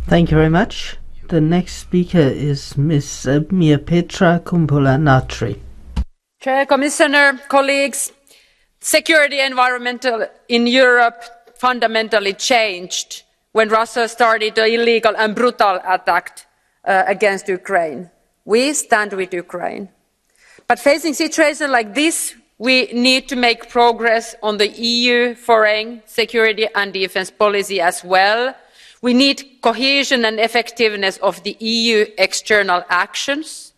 Thank you very much. The next speaker is Ms. Mia Petra Kumpula-Natri. Chair, Commissioner, colleagues, security environment in Europe fundamentally changed when Russia started the illegal and brutal attack against Ukraine. We stand with Ukraine. But facing situations like this, we need to make progress on the EU foreign, security and defence policy as well. We need cohesion and effectiveness of the EU external actions.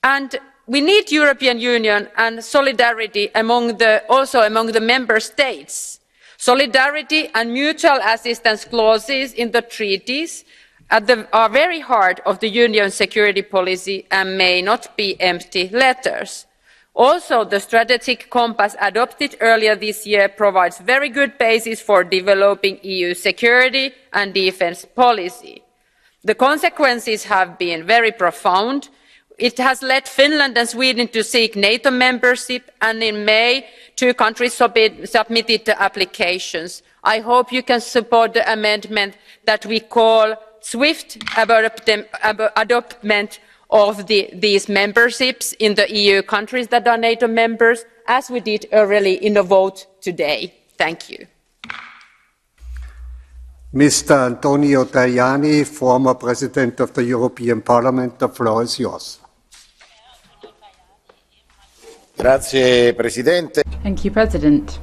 And we need European Union and solidarity also among the member states. Solidarity and mutual assistance clauses in the treaties are very heart of the Union's security policy and may not be empty letters. Also, the strategic compass adopted earlier this year provides very good basis for developing EU security and defence policy. The consequences have been very profound. It has led Finland and Sweden to seek NATO membership, and in May, 2 countries submitted the applications. I hope you can support the amendment that we call swift adoption of these memberships in the EU countries that are NATO members, as we did earlier in the vote today. Thank you. Mr. Antonio Tajani, former President of the European Parliament, the floor is yours. Grazie, Presidente. Thank you, President.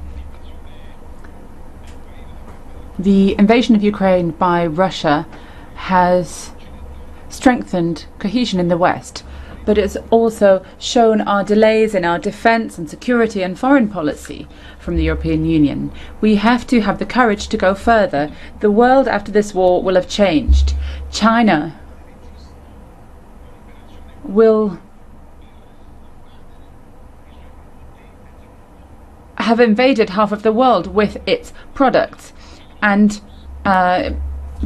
The invasion of Ukraine by Russia has strengthened cohesion in the West, but it's also shown our delays in our defence and security and foreign policy from the European Union. We have to have the courage to go further. The world after this war will have changed. China will have invaded half of the world with its products, and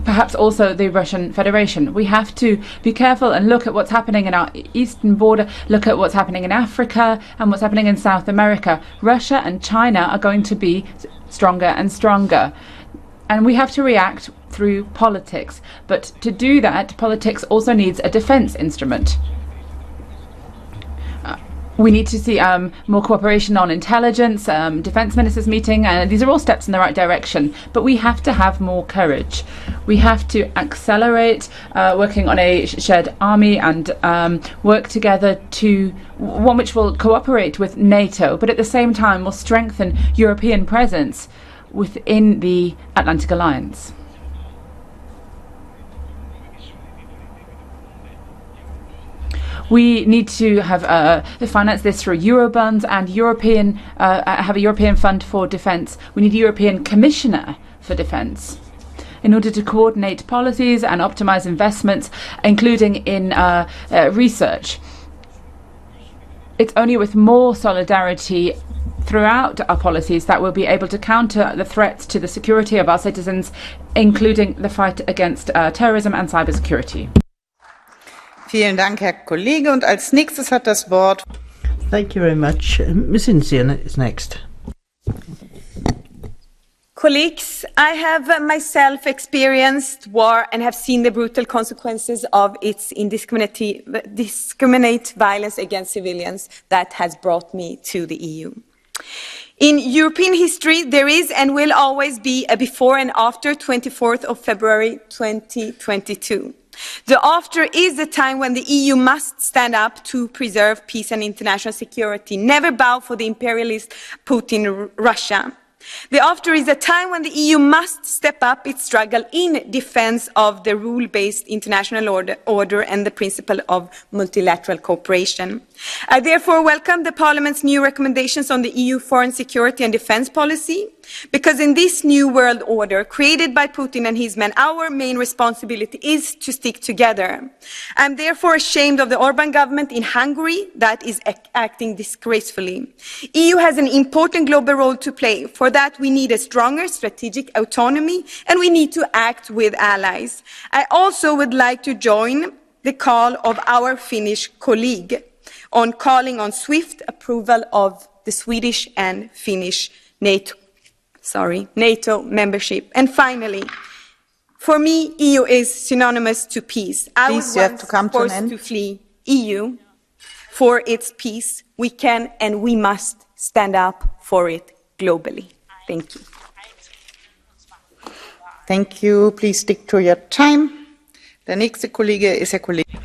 perhaps also the Russian Federation. We have to be careful and look at what's happening in our eastern border, look at what's happening in Africa and what's happening in South America. Russia and China are going to be stronger and stronger, and we have to react through politics. But to do that, politics also needs a defence instrument. We need to see more cooperation on intelligence, defence ministers meeting, and these are all steps in the right direction. But we have to have more courage. We have to accelerate working on a shared army and work together to one which will cooperate with NATO, but at the same time will strengthen European presence within the Atlantic Alliance. We need to have finance this through Eurobonds and have a European fund for defence. We need a European Commissioner for defence. in order to coordinate policies and optimize investments, including in research. It's only with more solidarity throughout our policies that we'll be able to counter the threats to the security of our citizens, including the fight against terrorism and cybersecurity. Vielen Dank, Herr Kollege. Und als nächstes hat das Wort. Thank you very much. Ms. Insian is next. Colleagues, I have myself experienced war and have seen the brutal consequences of its indiscriminate violence against civilians that has brought me to the EU. In European history, there is and will always be a before and after 24th of February 2022. The after is the time when the EU must stand up to preserve peace and international security, never bow for the imperialist Putin Russia. The after is a time when the EU must step up its struggle in defense of the rule-based international order and the principle of multilateral cooperation. I therefore welcome the Parliament's new recommendations on the EU foreign security and defense policy, because in this new world order created by Putin and his men, our main responsibility is to stick together. I am therefore ashamed of the Orban government in Hungary that is acting disgracefully. The EU has an important global role to play. For that we need a stronger strategic autonomy and we need to act with allies. I also would like to join the call of our Finnish colleague on calling on swift approval of the Swedish and Finnish NATO membership. And finally, for me, EU is synonymous to peace. I was once forced to flee EU for its peace. We can and we must stand up for it globally. Thank you. Thank you. Please stick to your time. Der nächste Kollege ist Herr Kollege.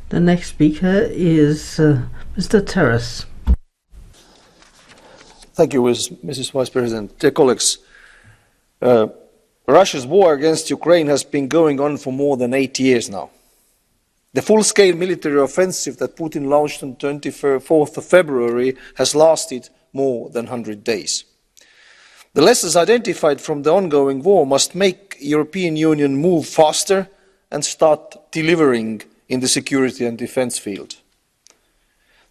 The next speaker is Mr. Terrace. Thank you, Mrs. Vice President. Dear colleagues, Russia's war against Ukraine has been going on for more than 8 years now. The full-scale military offensive that Putin launched on 24th of February has lasted more than 100 days. The lessons identified from the ongoing war must make the European Union move faster and start delivering in the security and defence field.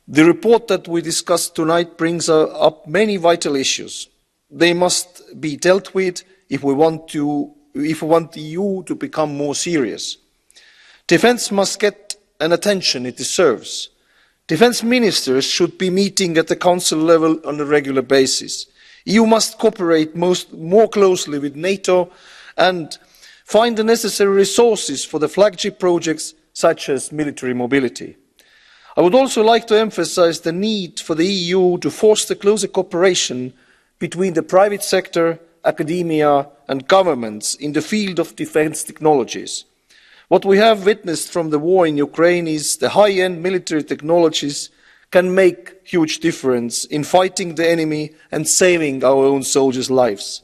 The report that we discussed tonight brings up many vital issues. They must be dealt with if we want the EU to become more serious. Defence must get an attention it deserves. Defence ministers should be meeting at the Council level on a regular basis. EU must cooperate more closely with NATO and find the necessary resources for the flagship projects such as military mobility. I would also like to emphasise the need for the EU to foster closer cooperation between the private sector, academia and governments in the field of defence technologies. What we have witnessed from the war in Ukraine is the high-end military technologies can make huge difference in fighting the enemy and saving our own soldiers' lives.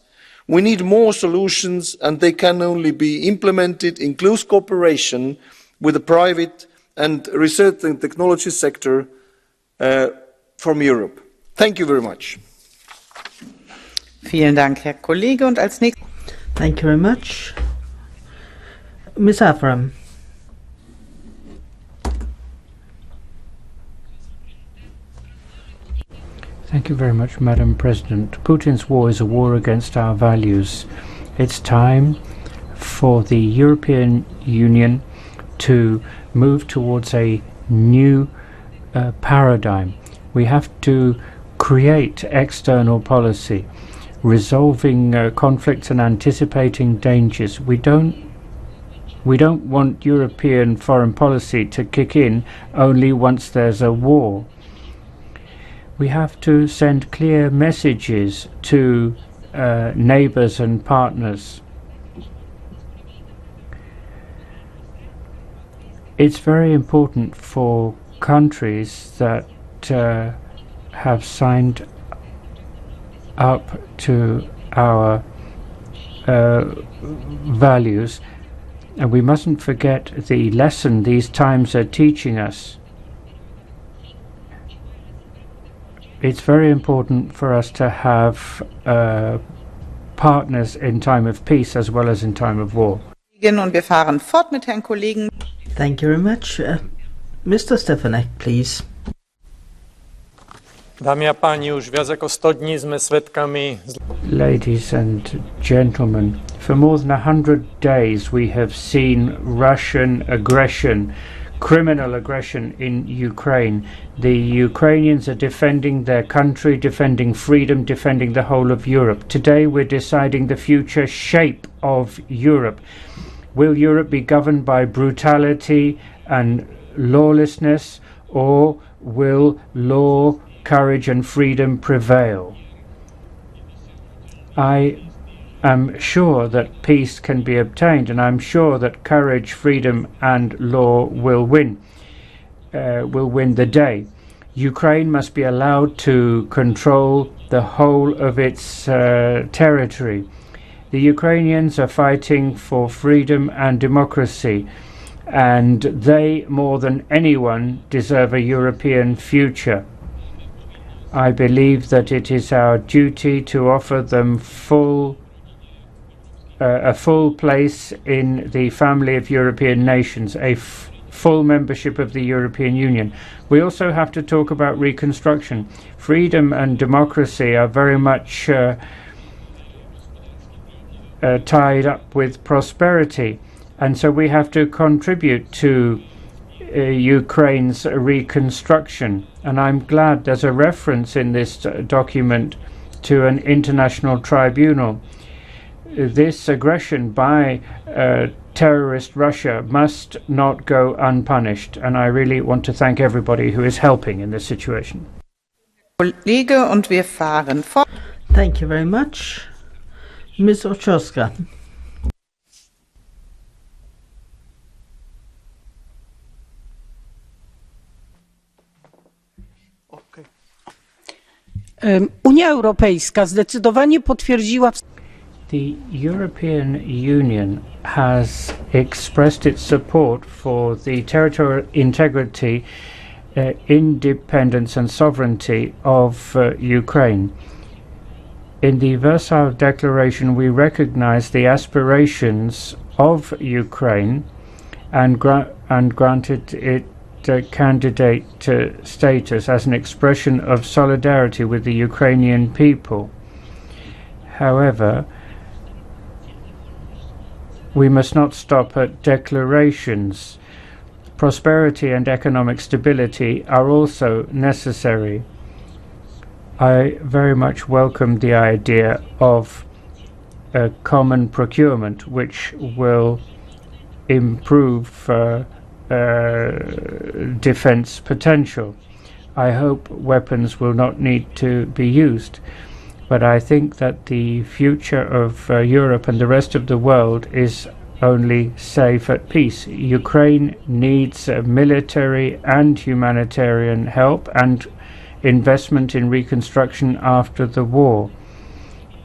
We need more solutions and they can only be implemented in close cooperation with the private and research and technology sector from Europe. Thank you very much. Vielen Dank, Herr Kollege. Und als nächstes. Thank you very much. Ms. Avram. Thank you very much, Madam President. Putin's war is a war against our values. It's time for the European Union to move towards a new paradigm. We have to create external policy, resolving conflicts and anticipating dangers. We don't want European foreign policy to kick in only once there's a war. We have to send clear messages to neighbours and partners. It's very important for countries that have signed up to our values, and we mustn't forget the lesson these times are teaching us. It's very important for us to have partners in time of peace as well as in time of war. Und wir fahren fort mit Herrn Kollegen. Thank you very much. Mr. Stefanek, please. Dámy a páni, už viac ako 100 dní sme svedkami. Ladies and gentlemen, for more than 100 days we have seen Russian aggression, criminal aggression in Ukraine. The Ukrainians are defending their country, defending freedom, defending the whole of Europe. Today we're deciding the future shape of Europe. Will Europe be governed by brutality and lawlessness, or will law, courage and freedom prevail? I am sure that peace can be obtained, and I'm sure that courage, freedom and law will win the day. Ukraine must be allowed to control the whole of its territory. The Ukrainians are fighting for freedom and democracy, and they, more than anyone, deserve a European future. I believe that it is our duty to offer them a full place in the family of European nations, full membership of the European Union. We also have to talk about reconstruction. Freedom and democracy are very much tied up with prosperity, and so we have to contribute to Ukraine's reconstruction. And I'm glad there's a reference in this document to an international tribunal. This aggression by terrorist Russia must not go unpunished, and I really want to thank everybody who is helping in this situation. Kollege, und wir fahren fort. Thank you very much. Ms. Oczowska. Unia Europejska zdecydowanie potwierdziła. The European Union has expressed its support for the territorial integrity, independence and sovereignty of Ukraine. In the Versailles Declaration, we recognize the aspirations of Ukraine and granted it candidate status as an expression of solidarity with the Ukrainian people. However, we must not stop at declarations. Prosperity and economic stability are also necessary. I very much welcome the idea of a common procurement, which will improve defense potential. I hope weapons will not need to be used, but I think that the future of Europe and the rest of the world is only safe at peace. Ukraine needs military and humanitarian help and investment in reconstruction after the war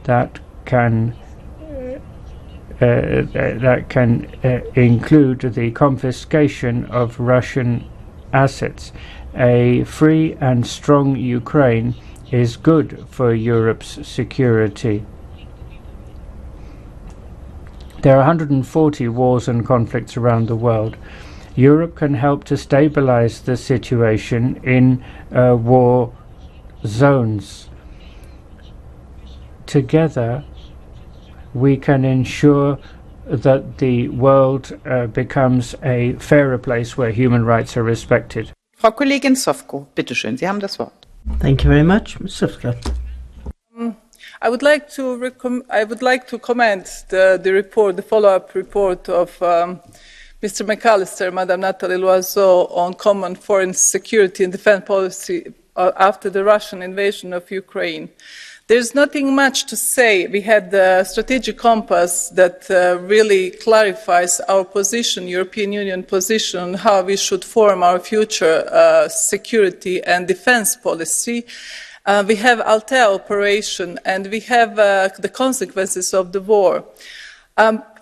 that can include the confiscation of Russian assets. A free and strong Ukraine is good for Europe's security. There are 140 wars and conflicts around the world. Europe can help to stabilize the situation in war zones. Together, we can ensure that the world becomes a fairer place where human rights are respected. Frau Kollegin Sofko, bitte schön, Sie haben das Wort. Thank you very much, Ms. Sofko. I would like to comment the report, the follow-up report of Mr. McAllister, Madame Nathalie Loiseau, on common foreign security and defense policy after the Russian invasion of Ukraine. There's nothing much to say. We had the strategic compass that really clarifies our position, European Union position, how we should form our future security and defense policy. We have Althea operation, and we have the consequences of the war.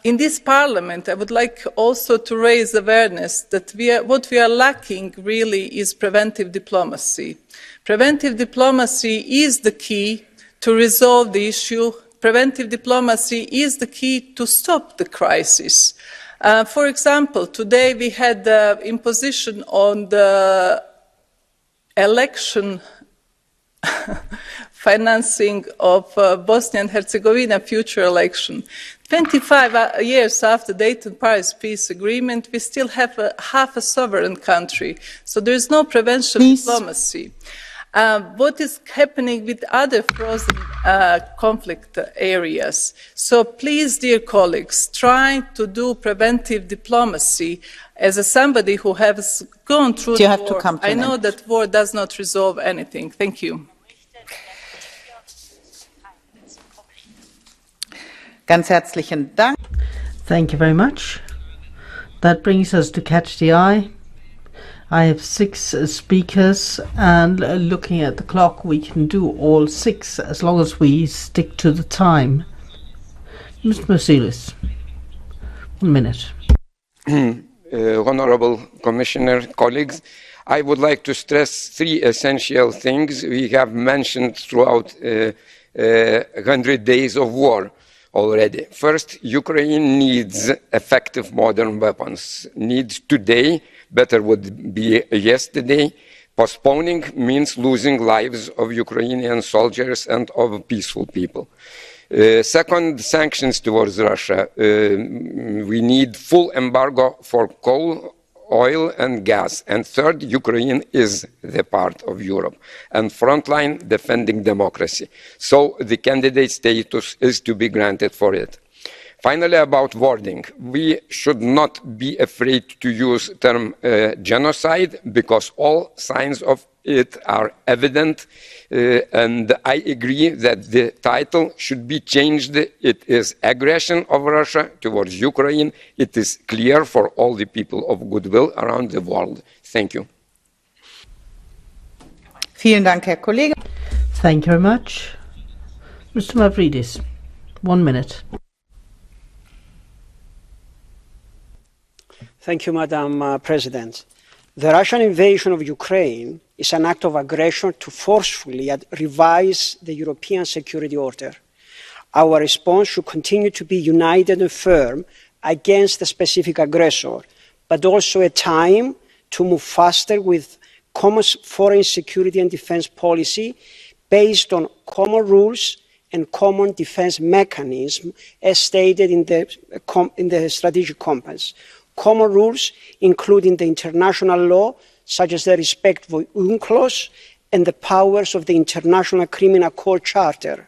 In this Parliament, I would like also to raise awareness that what we are lacking really is preventive diplomacy. Preventive diplomacy is the key to resolve the issue, preventive diplomacy is the key to stop the crisis. For example, today we had the imposition on the election financing of Bosnia and Herzegovina future election. 25 years after Dayton-Paris peace agreement, we still have half a sovereign country. So there is no prevention diplomacy. What is happening with other frozen conflict areas? So please, dear colleagues, try to do preventive diplomacy. As somebody who has gone through the war, I know that war does not resolve anything. Thank you. Ganz herzlichen Dank. Thank you very much. That brings us to Catch the Eye. I have 6 speakers, and looking at the clock, we can do all 6 as long as we stick to the time. Mr. Marcellus, 1 minute. Honorable Commissioner, colleagues, I would like to stress 3 essential things we have mentioned throughout 100 days of war already. First, Ukraine needs effective modern weapons. Needs today, better would be yesterday. Postponing means losing lives of Ukrainian soldiers and of peaceful people. Second, sanctions towards Russia. We need full embargo for coal, oil and gas. And third, Ukraine is the part of Europe and frontline defending democracy. So the candidate status is to be granted for it. Finally, about wording, we should not be afraid to use the term genocide, because all signs of it are evident, and I agree that the title should be changed. It is aggression of Russia towards Ukraine. It is clear for all the people of goodwill around the world. Thank you. Vielen Dank, Herr Kollege. Thank you very much. Mr. Mavridis, 1 minute. Thank you, Madam President. The Russian invasion of Ukraine is an act of aggression to forcefully revise the European security order. Our response should continue to be united and firm against the specific aggressor, but also a time to move faster with common foreign security and defense policy based on common rules and common defense mechanism as stated in the strategic compass. Common rules, including the international law, such as the respect for UNCLOS and the powers of the International Criminal Court Charter.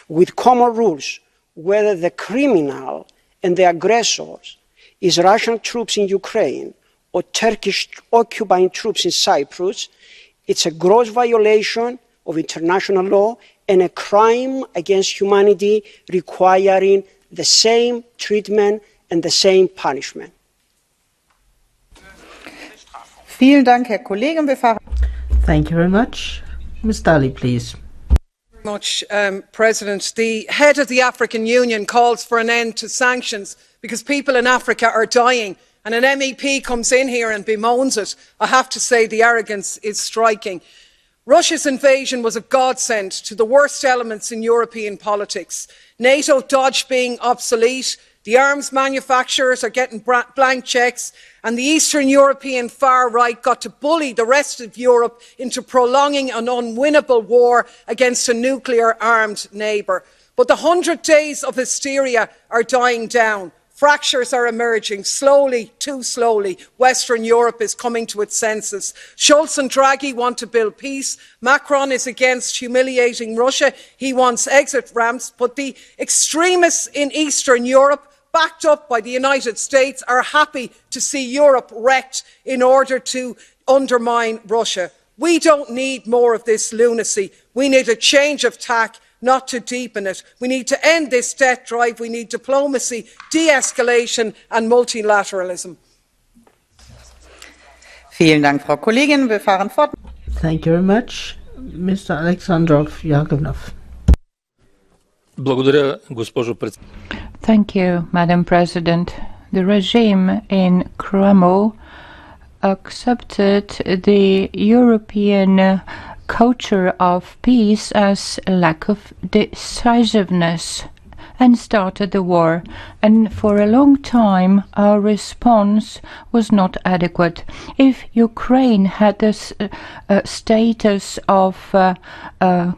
With common rules, whether the criminal and the aggressors is Russian troops in Ukraine or Turkish occupying troops in Cyprus, it's a gross violation of international law and a crime against humanity requiring the same treatment and the same punishment. Vielen Dank, Herr Kollege. Thank you very much. Ms. Daly, please. Much, President. The head of the African Union calls for an end to sanctions because people in Africa are dying, and an MEP comes in here and bemoans it. I have to say the arrogance is striking. Russia's invasion was a godsend to the worst elements in European politics. NATO dodged being obsolete, the arms manufacturers are getting blank cheques, and the Eastern European far right got to bully the rest of Europe into prolonging an unwinnable war against a nuclear-armed neighbour. But the 100 days of hysteria are dying down. Fractures are emerging slowly, too slowly. Western Europe is coming to its senses. Scholz and Draghi want to build peace. Macron is against humiliating Russia. He wants exit ramps. But the extremists in Eastern Europe, backed up by the United States, are happy to see Europe wrecked in order to undermine Russia. We don't need more of this lunacy. We need a change of tack, not to deepen it. We need to end this death drive. We need diplomacy, de-escalation and multilateralism. Vielen Dank, Frau Kollegin. Wir fahren fort. Thank you very much. Mr. Alexandrov Yakovlev. Благодаря, госпожо председател. Thank you, Madam President. The regime in Kremlin accepted the European culture of peace as a lack of decisiveness and started the war. And for a long time, our response was not adequate. If Ukraine had this status of a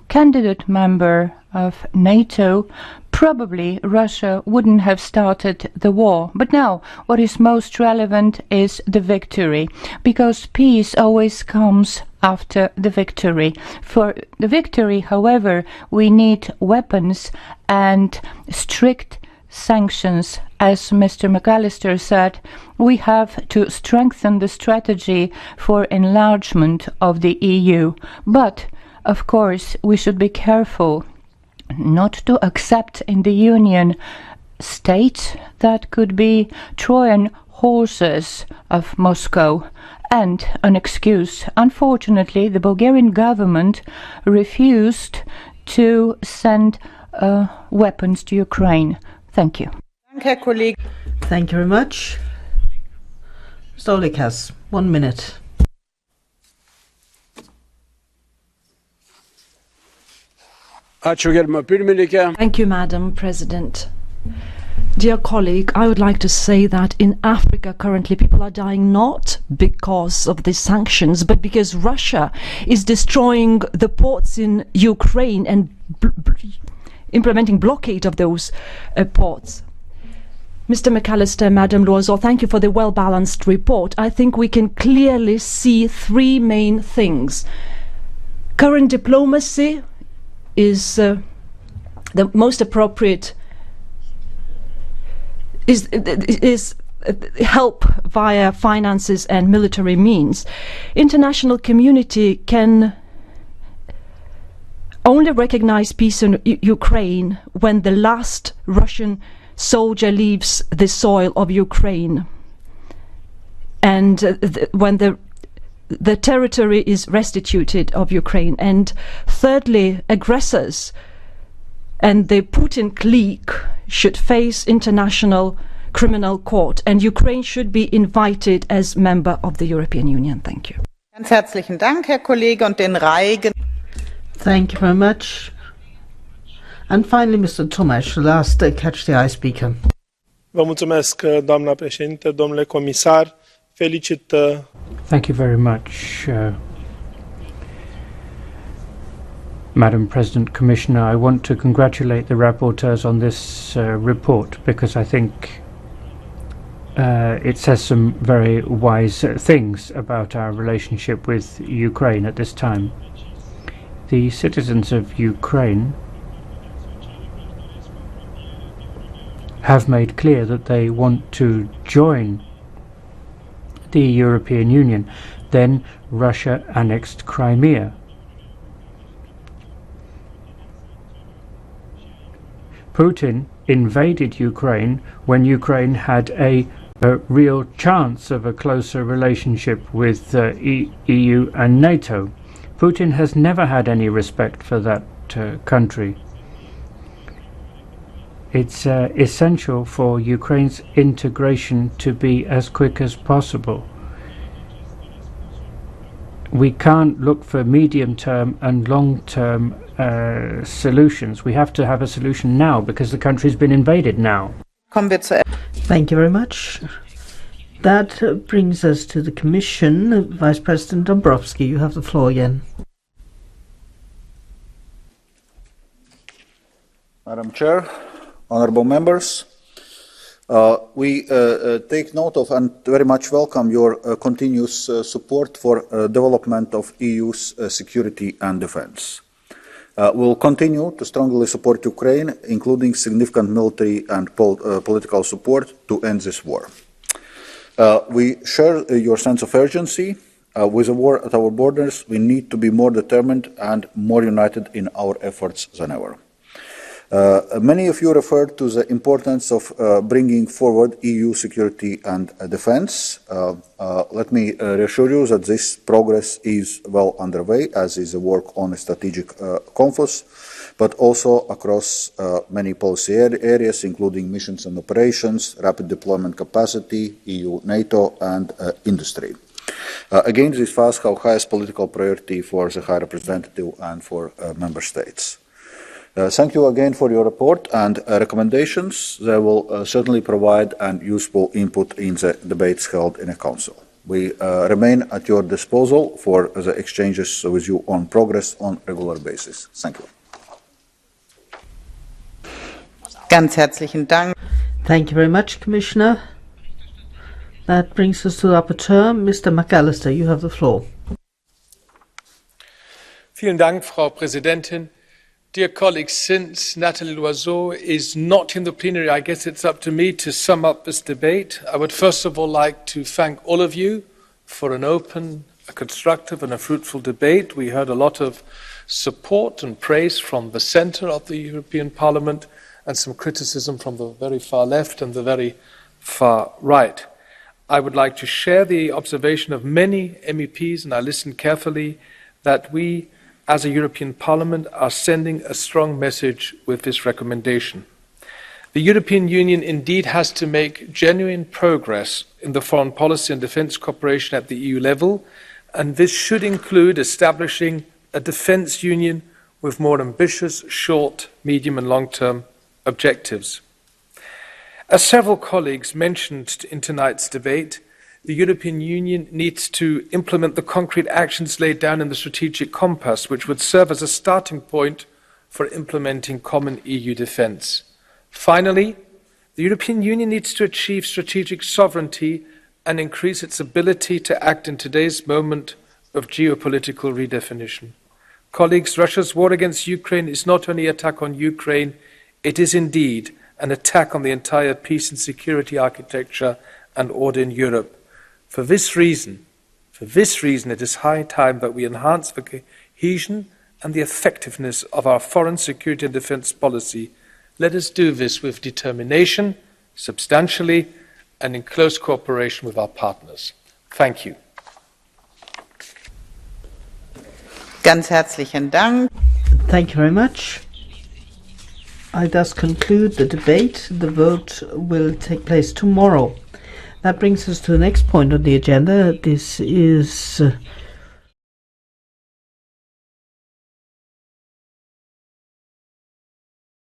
candidate member of NATO, probably Russia wouldn't have started the war. But now, what is most relevant is the victory, because peace always comes after the victory. For the victory, however, we need weapons and strict sanctions. As Mr. McAllister said, we have to strengthen the strategy for enlargement of the EU. But, of course, we should be careful not to accept in the Union states that could be Trojan horses of Moscow. And an excuse. Unfortunately, the Bulgarian government refused to send weapons to Ukraine. Thank you. Thank you very much. Stolikas, 1 minute. Thank you, Madam President. Dear colleague, I would like to say that in Africa currently people are dying not because of the sanctions, but because Russia is destroying the ports in Ukraine and implementing blockade of those ports. Mr. McAllister, Madam Loiseau, thank you for the well-balanced report. I think we can clearly see three main things. Current diplomacy is the most appropriate is help via finances and military means. International community can only recognize peace in Ukraine when the last Russian soldier leaves the soil of Ukraine and when the territory is restituted of Ukraine. And thirdly, aggressors and the Putin clique should face international criminal court, and Ukraine should be invited as member of the European Union. Thank you. Ganz herzlichen Dank, Herr Kollege, und den Reigen. Thank you very much. And finally, Mr. Tomasz, the last catch the eye speaker. Vă mulțumesc, doamna președinte, domnule comisar. Felicit. Thank you very much, Madam President, Commissioner. I want to congratulate the rapporteurs on this report because I think it says some very wise things about our relationship with Ukraine at this time. The citizens of Ukraine have made clear that they want to join the European Union. Then Russia annexed Crimea. Putin invaded Ukraine when Ukraine had a real chance of a closer relationship with EU and NATO. Putin has never had any respect for that country. It's essential for Ukraine's integration to be as quick as possible. We can't look for medium-term and long-term solutions. We have to have a solution now because the country's been invaded now. Thank you very much. That brings us to the Commission. Vice President Dombrovskis, you have the floor again. Madam Chair, honourable members, we take note of and very much welcome your continuous support for development of EU's security and defence. We will continue to strongly support Ukraine, including significant military and political support to end this war. We share your sense of urgency. With a war at our borders, we need to be more determined and more united in our efforts than ever. Many of you referred to the importance of bringing forward EU security and defence. Let me reassure you that this progress is well underway, as is the work on a strategic compass, but also across many policy areas, including missions and operations, rapid deployment capacity, EU, NATO, and industry. Again, these files have highest political priority for the High Representative and for Member States. Thank you again for your report and recommendations. They will certainly provide an useful input in the debates held in the Council. We remain at your disposal for the exchanges with you on progress on a regular basis. Thank you. Ganz herzlichen Dank. Thank you very much, Commissioner. That brings us to the rapporteur, Mr. McAllister. You have the floor. Vielen Dank, Frau Präsidentin. Dear colleagues, since Nathalie Loiseau is not in the plenary, I guess it's up to me to sum up this debate. I would first of all like to thank all of you for an open, a constructive and a fruitful debate. We heard a lot of support and praise from the centre of the European Parliament and some criticism from the very far left and the very far right. I would like to share the observation of many MEPs, and I listened carefully, that we as a European Parliament are sending a strong message with this recommendation. The European Union indeed has to make genuine progress in the foreign policy and defence cooperation at the EU level, and this should include establishing a defence union with more ambitious short, medium and long-term objectives. As several colleagues mentioned in tonight's debate, the European Union needs to implement the concrete actions laid down in the strategic compass, which would serve as a starting point for implementing common EU defence. Finally, the European Union needs to achieve strategic sovereignty and increase its ability to act in today's moment of geopolitical redefinition. Colleagues, Russia's war against Ukraine is not only an attack on Ukraine, it is indeed an attack on the entire peace and security architecture and order in Europe. For this reason, it is high time that we enhance the cohesion and the effectiveness of our foreign security and defence policy. Let us do this with determination, substantially, and in close cooperation with our partners. Thank you. Ganz herzlichen Dank. Thank you very much. I thus conclude the debate. The vote will take place tomorrow. That brings us to the next point on the agenda. This is